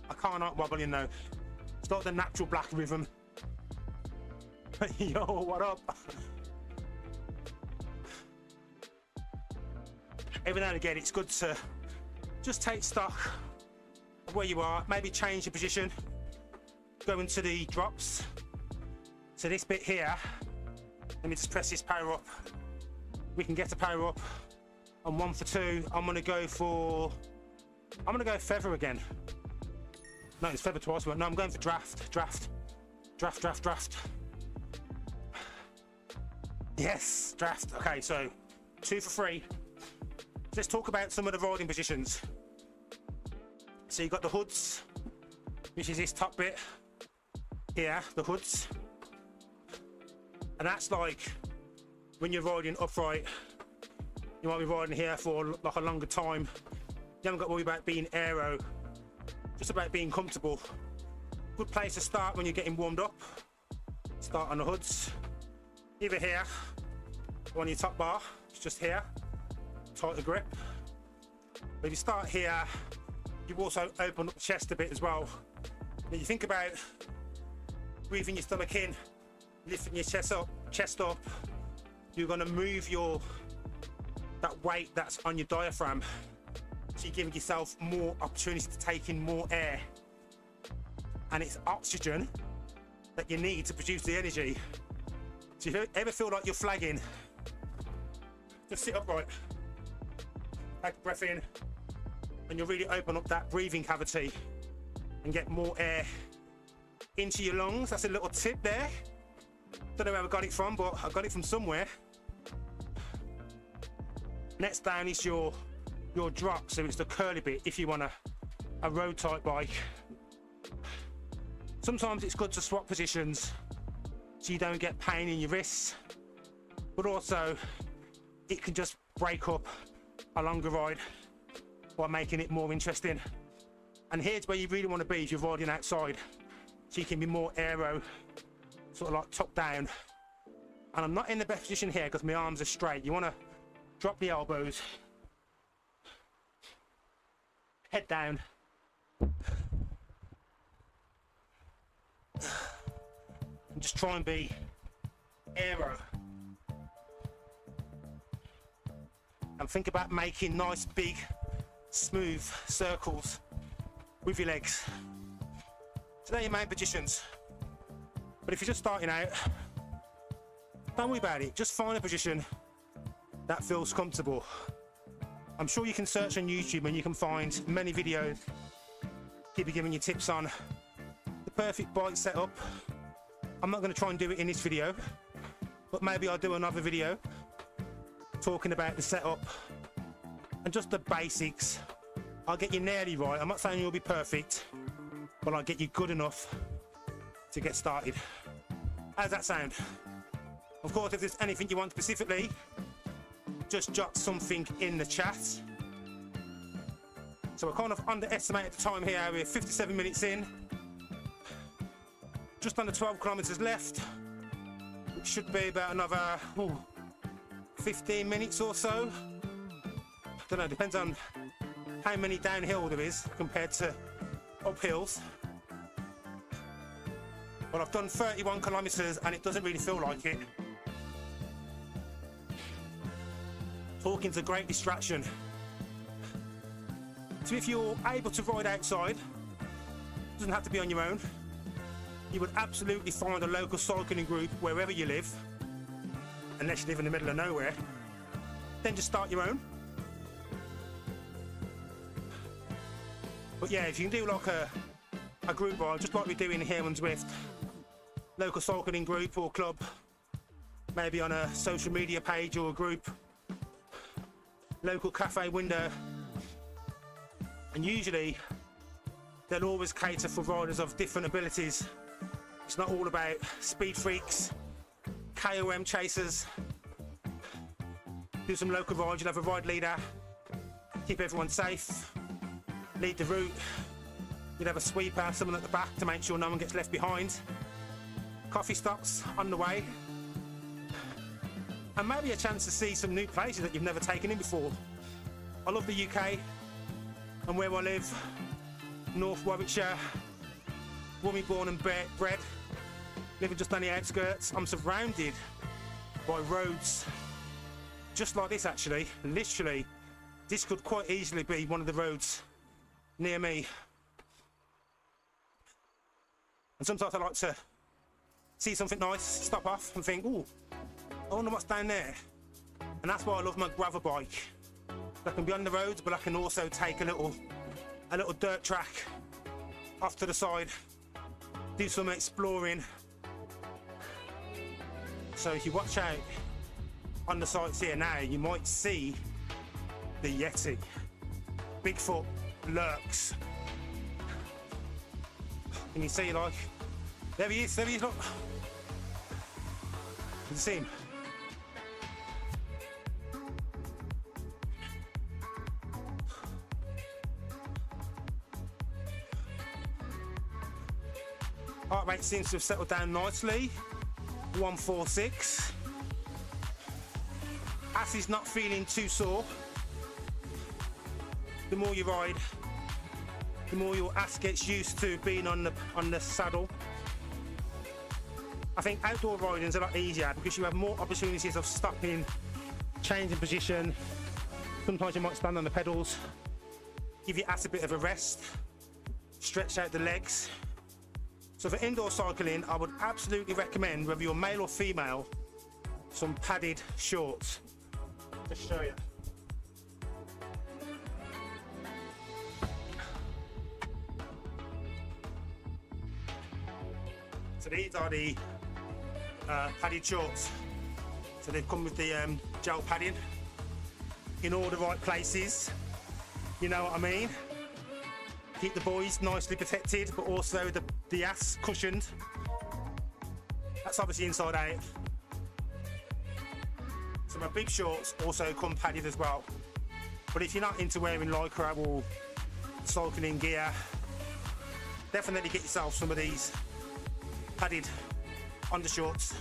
I can't not wobbling though. It's like the natural black rhythm. Yo, what up? Every now and again, it's good to just take stock of where you are, maybe change your position, go into the drops. So this bit here, let me just press this power up. We can get a power up on 1 for 2. I'm gonna go feather again. No, it's feather twice, but no, I'm going for draft. Yes, draft. Okay, so 2 for 3. Let's talk about some of the riding positions. So you've got the hoods, which is this top bit here, the hoods. And that's like when you're riding upright, you might be riding here for like a longer time. You haven't got to worry about being aero, just about being comfortable. Good place to start when you're getting warmed up. Start on the hoods. Either here or on your top bar, it's just here, tighter grip. But if you start here, you also open up the chest a bit as well. When you think about breathing your stomach in, lifting your chest up, you're gonna move that weight that's on your diaphragm. So you're giving yourself more opportunity to take in more air. And it's oxygen that you need to produce the energy. So if you ever feel like you're flagging, just sit upright, take a breath in, and you'll really open up that breathing cavity and get more air into your lungs. That's a little tip there. Don't know where I got it from, but I got it from somewhere. Next down is your drop, so it's the curly bit if you want a road type bike. Sometimes it's good to swap positions so you don't get pain in your wrists, but also it can just break up a longer ride by making it more interesting. And here's where you really want to be if you're riding outside, so you can be more aero, sort of like top down. And I'm not in the best position here because my arms are straight. You want to drop the elbows, head down, and just try and be aero. And think about making nice big smooth circles with your legs. So they're your main positions. But if you're just starting out, don't worry about it. Just find a position that feels comfortable. I'm sure you can search on YouTube and you can find many videos people giving you tips on the perfect bike setup. I'm not going to try and do it in this video, but maybe I'll do another video talking about the setup and just the basics. I'll get you nearly right. I'm not saying you'll be perfect, but I'll get you good enough to get started. How's that sound? Of course, if there's anything you want specifically, just jot something in the chat. So I kind of underestimated the time here. We're 57 minutes in, just under 12 kilometers left, which should be about another 15 minutes or so. Don't know, depends on how many downhill there is compared to uphills. But I've done 31 kilometers and it doesn't really feel like it. Talking's a great distraction. So if you're able to ride outside, it doesn't have to be on your own. You would absolutely find a local cycling group wherever you live, unless you live in the middle of nowhere. Then just start your own. But yeah, if you can do like a group ride, just like we're doing here on Zwift, local cycling group or club, maybe on a social media page or a group, local cafe window, and usually they'll always cater for riders of different abilities. It's not all about speed freaks, KOM chasers. Do some local rides, you'll have a ride leader, keep everyone safe, lead the route. You'd have a sweeper, someone at the back to make sure no one gets left behind. Coffee stops on the way. And maybe a chance to see some new places that you've never taken in before. I love the UK and where I live, North Warwickshire, woman born and bred, living just on the outskirts. I'm surrounded by roads just like this actually. Literally, this could quite easily be one of the roads near me. And sometimes I like to see something nice, stop off and think, ooh, I wonder what's down there. And that's why I love my gravel bike. I can be on the roads, but I can also take a little dirt track off to the side, do some exploring. So if you watch out on the sites here now, you might see the Yeti, Bigfoot, Lurks. Can you see, like, there he is, look. Can you see him? Heart rate seems to have settled down nicely. 146. Ass is not feeling too sore. The more you ride, the more your ass gets used to being on the saddle. I think outdoor riding is a lot easier because you have more opportunities of stopping, changing position. Sometimes you might stand on the pedals, give your ass a bit of a rest, stretch out the legs. So for indoor cycling, I would absolutely recommend, whether you're male or female, some padded shorts. Just show you. So these are the padded shorts. So they come with the gel padding in all the right places. You know what I mean? Keep the boys nicely protected, but also the ass cushioned. That's obviously inside out. So my big shorts also come padded as well. But if you're not into wearing lycra or cycling gear, definitely get yourself some of these padded undershorts.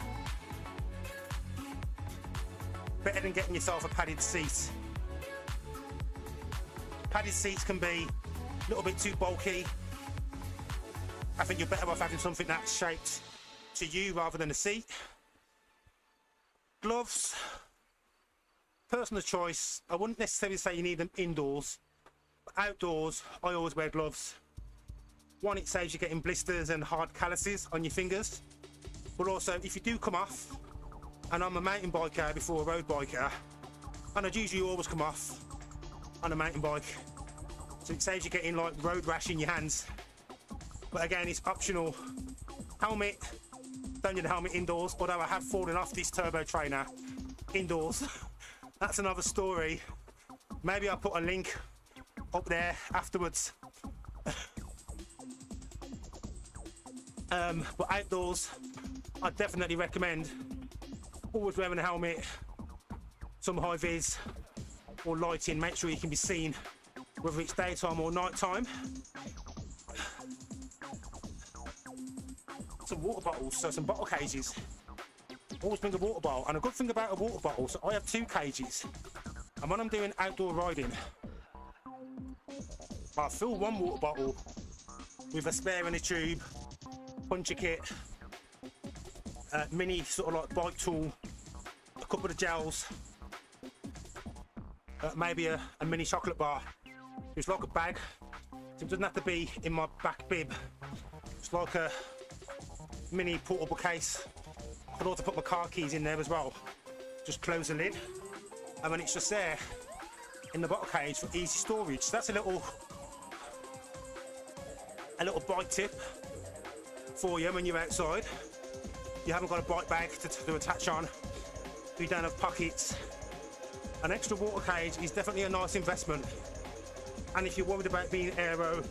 Better than getting yourself a padded seat. Padded seats can be a little bit too bulky. I think you're better off having something that's shaped to you rather than a seat. Gloves, personal choice. I wouldn't necessarily say you need them indoors, but outdoors I always wear gloves. One, it saves you getting blisters and hard calluses on your fingers, but also if you do come off, and I'm a mountain biker before a road biker, and I'd usually always come off on a mountain bike, so it saves you getting like road rash in your hands. But again, it's optional. Helmet, don't need a helmet indoors, although I have fallen off this turbo trainer indoors. That's another story. Maybe I'll put a link up there afterwards. But outdoors, I definitely recommend always wearing a helmet, some high vis or lighting. Make sure you can be seen, whether it's daytime or nighttime. Some water bottles, so some bottle cages. Always bring a water bottle, and a good thing about a water bottle, so I have 2 cages, and when I'm doing outdoor riding, I fill one water bottle with a spare in a tube, puncture kit, mini sort of like bike tool, a couple of gels, maybe a mini chocolate bar. It's like a bag, so it doesn't have to be in my back bib. It's like a mini portable case. I could also put my car keys in there as well. Just close the lid, and then it's just there in the bottle cage for easy storage. So that's a little bike tip for you when you're outside. You haven't got a bike bag to attach on, you don't have pockets. An extra water cage is definitely a nice investment. And if you're worried about being aero,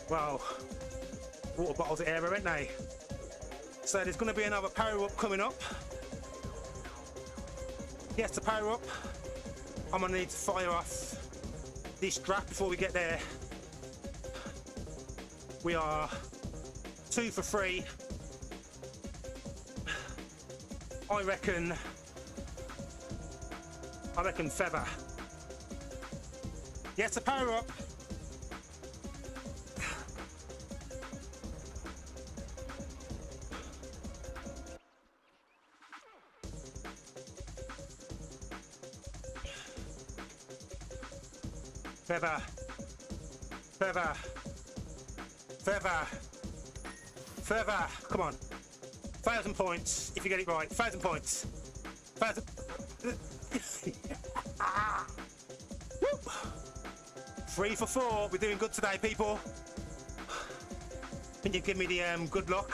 well, water bottles are aero, aren't they? So there's going to be another power up coming up. Yes, to power up, I'm going to need to fire off this strap before we get there. We are 2 for 3. I reckon feather. Yes, to power up. Feather, feather, feather, feather. Come on, 1,000 points if you get it right. 1,000 points. 1,000. 3 for 4. We're doing good today, people. Can you give me the good luck?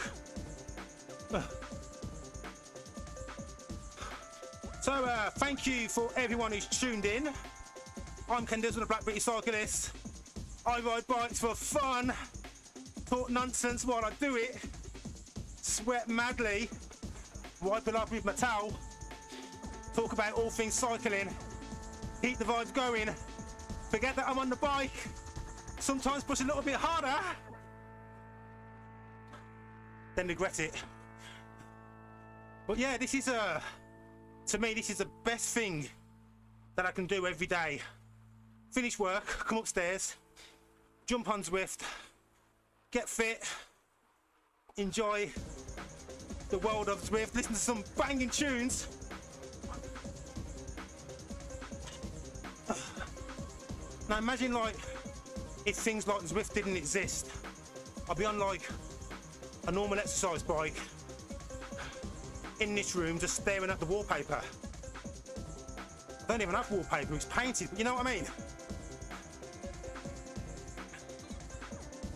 So thank you for everyone who's tuned in. I'm Ken Dizzle, the Black British Cyclist. I ride bikes for fun, talk nonsense while I do it, sweat madly, wipe it up with my towel, talk about all things cycling, keep the vibes going, forget that I'm on the bike, sometimes push a little bit harder, then regret it. But yeah, this is to me, this is the best thing that I can do every day. Finish work, come upstairs, jump on Zwift, get fit, enjoy the world of Zwift, listen to some banging tunes. Now imagine like if things like Zwift didn't exist. I'd be on like a normal exercise bike in this room just staring at the wallpaper. I don't even have wallpaper, it's painted, but you know what I mean?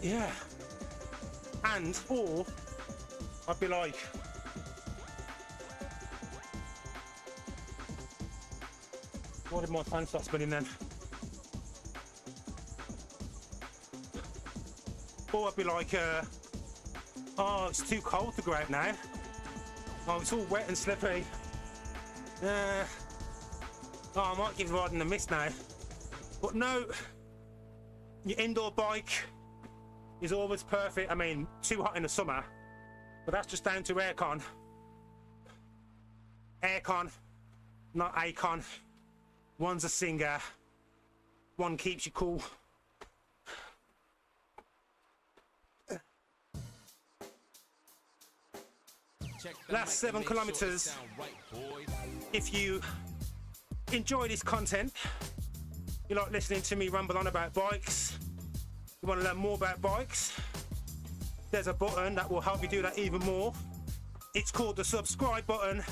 Yeah. And, or, I'd be like, why did my fan start spinning then? Or I'd be like, oh, it's too cold to go out now. Oh, it's all wet and slippery. Oh, I might give riding a miss now. But no, your indoor bike is always perfect. I mean, too hot in the summer, but that's just down to aircon. Aircon, not Acon. One's a singer, one keeps you cool. Last 7 kilometers. If you enjoy this content, you like listening to me ramble on about bikes, you want to learn more about bikes, there's a button that will help you do that even more. It's called the subscribe button,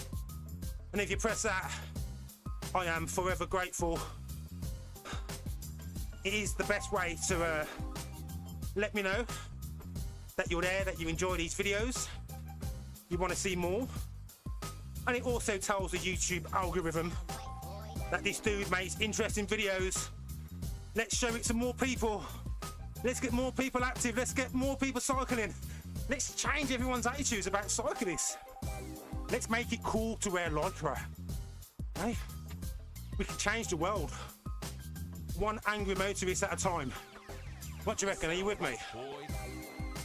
and if you press that, I am forever grateful. It is the best way to let me know that you're there, that you enjoy these videos, you want to see more, and it also tells the YouTube algorithm that this dude makes interesting videos. Let's show it to more people. Let's get more people active. Let's get more people cycling. Let's change everyone's attitudes about cyclists. Let's make it cool to wear Lycra. Hey, we can change the world, one angry motorist at a time. What do you reckon? Are you with me?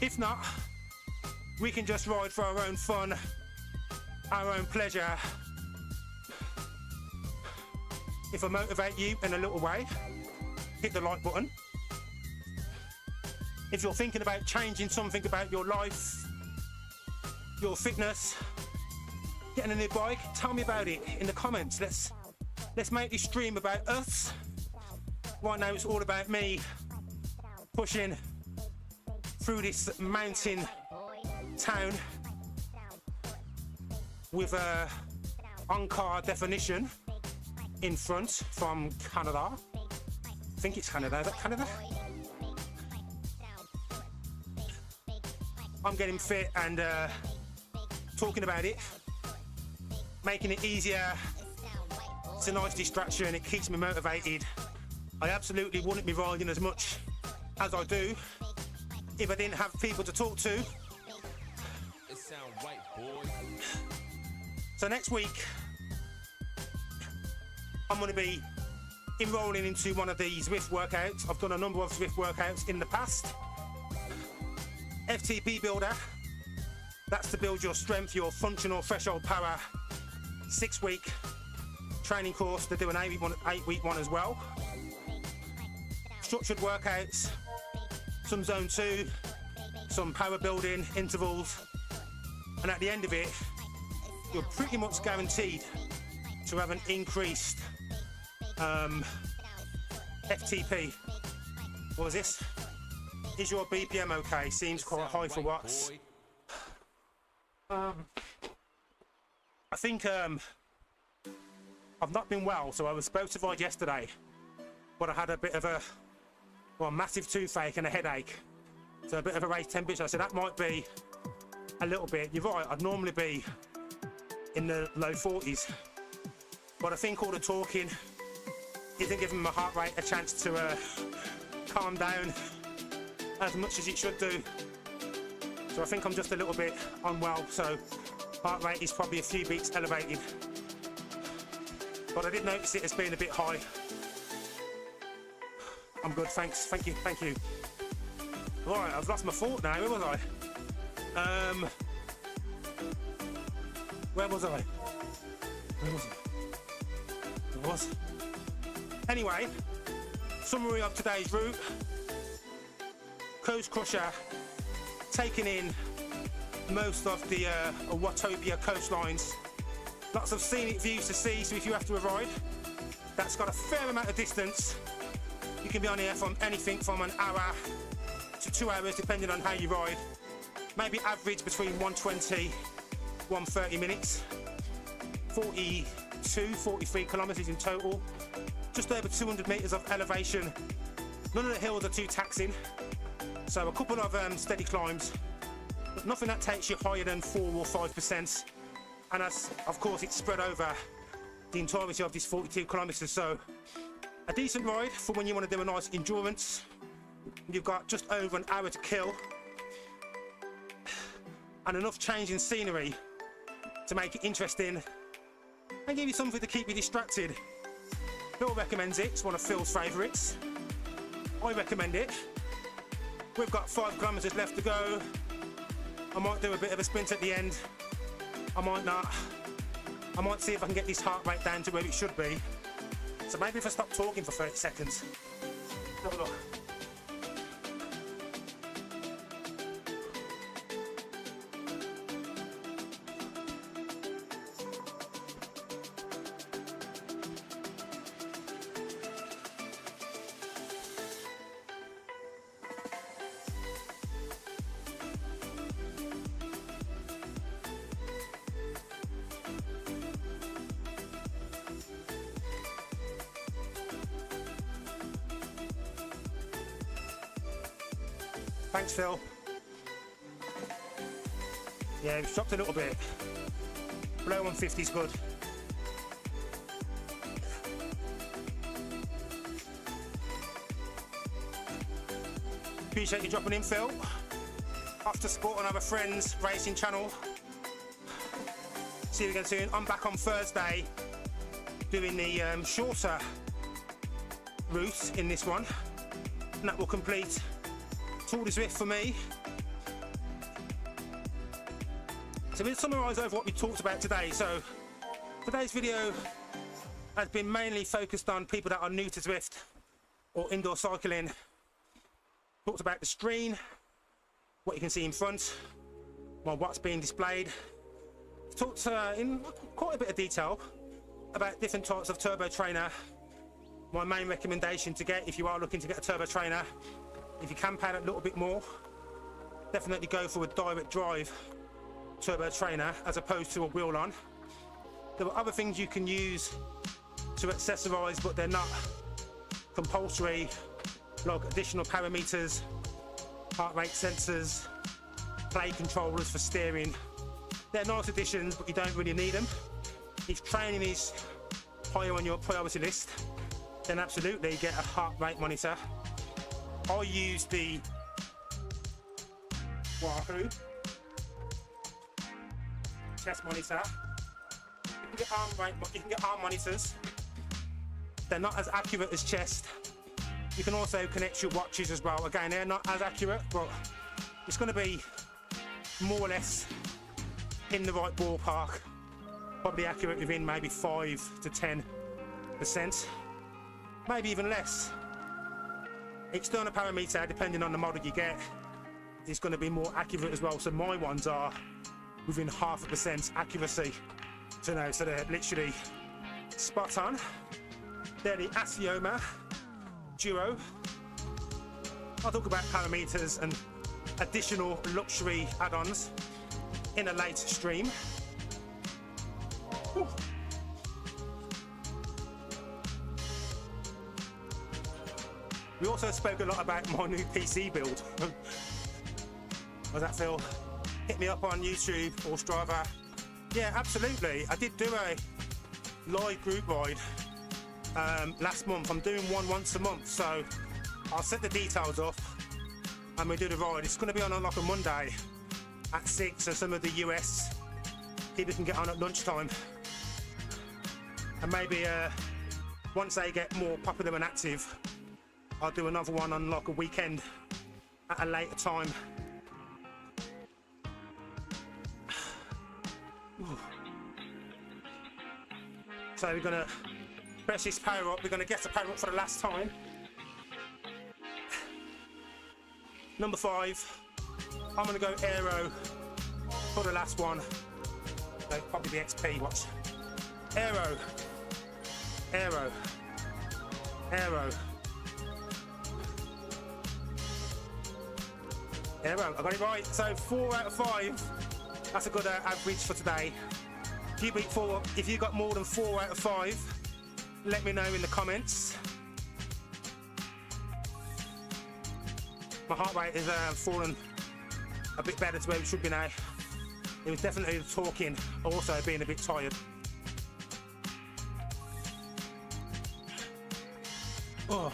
If not, we can just ride for our own fun, our own pleasure. If I motivate you in a little way, hit the like button. If you're thinking about changing something about your life, your fitness, getting a new bike, tell me about it in the comments. Let's make this stream about us. Right now it's all about me pushing through this mountain town with a on-car definition in front from Canada. I think it's Canada. Is that Canada? I'm getting fit and talking about it, making it easier. It's a nice distraction. It keeps me motivated. I absolutely wouldn't be riding as much as I do if I didn't have people to talk to. So next week, I'm going to be enrolling into one of the Zwift workouts. I've done a number of Zwift workouts in the past. FTP Builder, that's to build your strength, your functional threshold power. 6-week training course. They do an 8-week one as well. Structured workouts, some zone 2, some power building intervals, and at the end of it, you're pretty much guaranteed to have an increased FTP. What was this? Is your BPM okay? Seems quite high for watts. I think I've not been well, so I was supposed to ride yesterday, but I had a bit of a massive toothache and a headache, so a bit of a raised temperature. So that might be a little bit. You're right, I'd normally be in the low 40s, but I think all the talking isn't giving my heart rate a chance to calm down as much as it should do. So I think I'm just a little bit unwell, so heart rate is probably a few beats elevated, but I did notice it as being a bit high. I'm good, thanks, thank you. Right, I've lost my thought now. Where was I? Where was I? Anyway, summary of today's route. Coast Crusher, taking in most of the Watopia coastlines. Lots of scenic views to see, so if you have to ride, that's got a fair amount of distance. You can be on here from anything from an hour to 2 hours, depending on how you ride. maybe average between 120, 130 minutes. 43 kilometers in total. Just over 200 meters of elevation. None of the hills are too taxing. So a couple of steady climbs, but nothing that takes you higher than 4 or 5%. And as, of course, it's spread over the entirety of this 42 kilometers. So a decent ride for when you want to do a nice endurance. You've got just over an hour to kill and enough change in scenery to make it interesting and give you something to keep you distracted. Phil recommends it. It's one of Phil's favourites. I recommend it. We've got 5 kilometres left to go. I might do a bit of a sprint at the end. I might not. I might see if I can get this heart rate down to where it should be. So maybe if I stop talking for 30 seconds. Have a look. Thanks, Phil. Yeah, we've dropped a little bit. Below 150 is good. Appreciate you dropping in, Phil. Off to support on our friends' racing channel. See you again soon. I'm back on Thursday doing the shorter route in this one, and that will complete Tour De Zwift for me. So we'll summarise over what we talked about today. So today's video has been mainly focused on people that are new to Zwift or indoor cycling. Talked about the screen, what you can see in front, well, what's being displayed. Talked in quite a bit of detail about different types of turbo trainer. My main recommendation to get if you are looking to get a turbo trainer, if you can pad a little bit more, definitely go for a direct drive turbo trainer as opposed to a wheel on. There are other things you can use to accessorize, but they're not compulsory, like additional parameters, heart rate sensors, play controllers for steering. They're nice additions, but you don't really need them. If training is higher on your priority list, then absolutely get a heart rate monitor. I use the Wahoo chest monitor. You can get arm monitors. They're not as accurate as chest. You can also connect your watches as well. Again, they're not as accurate, but it's going to be more or less in the right ballpark. Probably accurate within maybe 5 to 10%, maybe even less. External parameter, depending on the model you get, is going to be more accurate as well. So my ones are within 0.5% accuracy. So no, so they're literally spot on. They're the Asioma Duo. I'll talk about parameters and additional luxury add-ons in a later stream. Whew. We also spoke a lot about my new PC build. Was that, Phil? Hit me up on YouTube or Strava. Yeah, absolutely. I did do a live group ride last month. I'm doing one once a month, so I'll set the details up and we do the ride. It's going to be on like a Monday at 6, so some of the US people can get on at lunchtime. And maybe once they get more popular and active, I'll do another one on like a weekend at a later time. So we're gonna press this power up. We're gonna get the power up for the last time. Number 5. I'm gonna go aero for the last one. So probably the XP. Watch. Aero. Aero. Aero. Yeah, well, I got it right. So 4 out of 5. That's a good average for today. If you beat 4, if you got more than 4 out of 5, let me know in the comments. My heart rate is fallen a bit better to where it should be now. It was definitely the talking, also being a bit tired. Oh,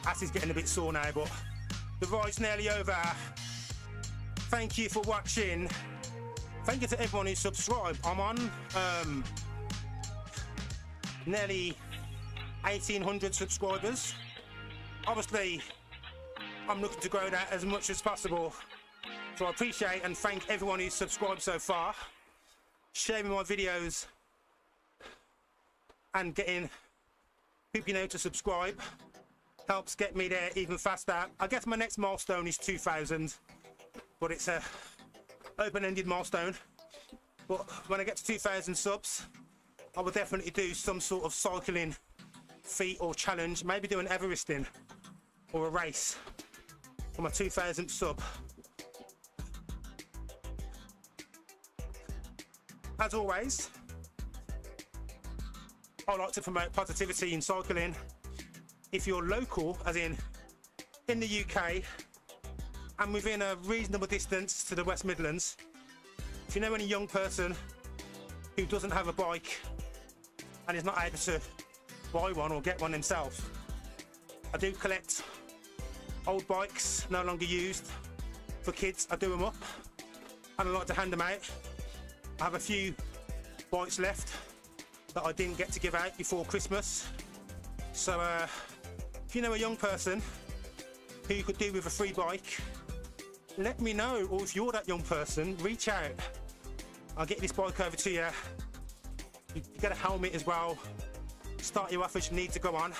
ass is getting a bit sore now, but the ride's nearly over. Thank you for watching. Thank you to everyone who subscribed. I'm on nearly 1,800 subscribers. Obviously, I'm looking to grow that as much as possible. So I appreciate and thank everyone who's subscribed so far. Sharing my videos and getting people, you know, to subscribe helps get me there even faster. I guess my next milestone is 2,000, but it's a open-ended milestone. But when I get to 2,000 subs, I will definitely do some sort of cycling feat or challenge, maybe do an Everesting or a race for my 2,000th sub. As always, I like to promote positivity in cycling. If you're local, as in the UK, and within a reasonable distance to the West Midlands, if you know any young person who doesn't have a bike and is not able to buy one or get one themselves, I do collect old bikes, no longer used, for kids. I do them up and I like to hand them out. I have a few bikes left that I didn't get to give out before Christmas. So if you know a young person who you could do with a free bike, let me know. Or if you're that young person, reach out. I'll get this bike over to you. You get a helmet as well. Start you off as you need to go on.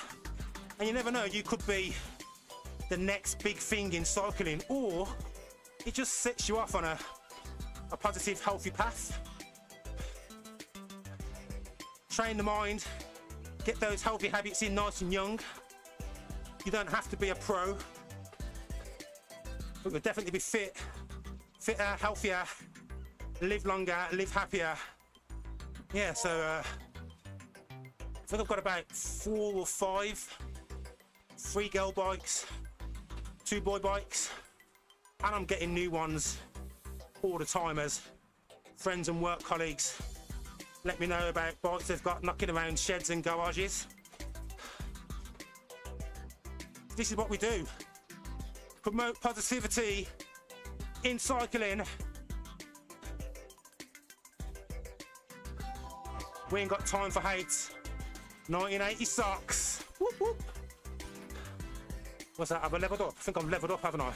And you never know, you could be the next big thing in cycling, or it just sets you off on a positive, healthy path. Train the mind, get those healthy habits in nice and young. You don't have to be a pro, but you'll definitely be fitter, healthier, live longer, live happier. Yeah, so I think I've got about 4 or 5 free girl bikes, 2 boy bikes, and I'm getting new ones all the time as friends and work colleagues let me know about bikes they've got knocking around sheds and garages. This is what we do. Promote positivity in cycling. We ain't got time for hate. 1980 socks. Whoop, whoop. What's that? Have I leveled up? I think I've leveled up, haven't I?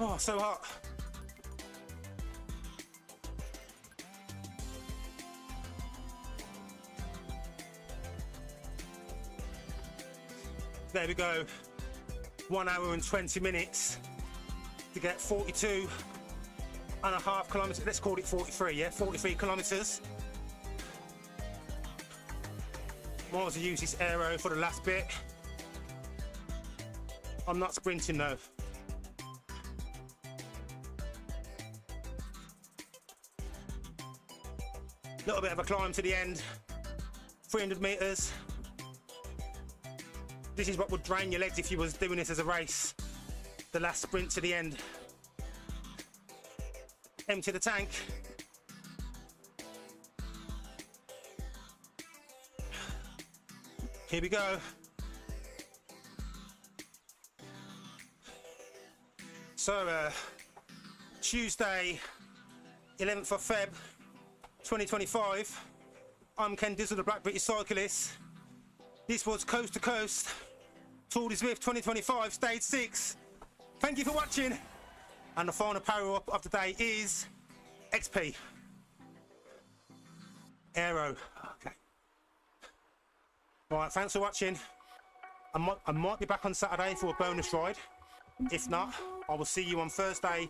Oh, so hot. There we go. 1 hour and 20 minutes to get 42.5 kilometers. Let's call it 43, yeah? 43 kilometers. Might as well use this aero for the last bit. I'm not sprinting though. Little bit of a climb to the end, 300 meters. This is what would drain your legs if you was doing this as a race. The last sprint to the end. Empty the tank. Here we go. So, Tuesday, 11th of Feb, 2025. I'm Ken Dizzle, the Black British Cyclist. This was Coast to Coast, Tour De Zwift 2025, Stage 6. Thank you for watching. And the final power up of the day is XP. Aero. Okay. Right, thanks for watching. I might be back on Saturday for a bonus ride. If not, I will see you on Thursday,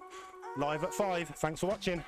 live at 5. Thanks for watching.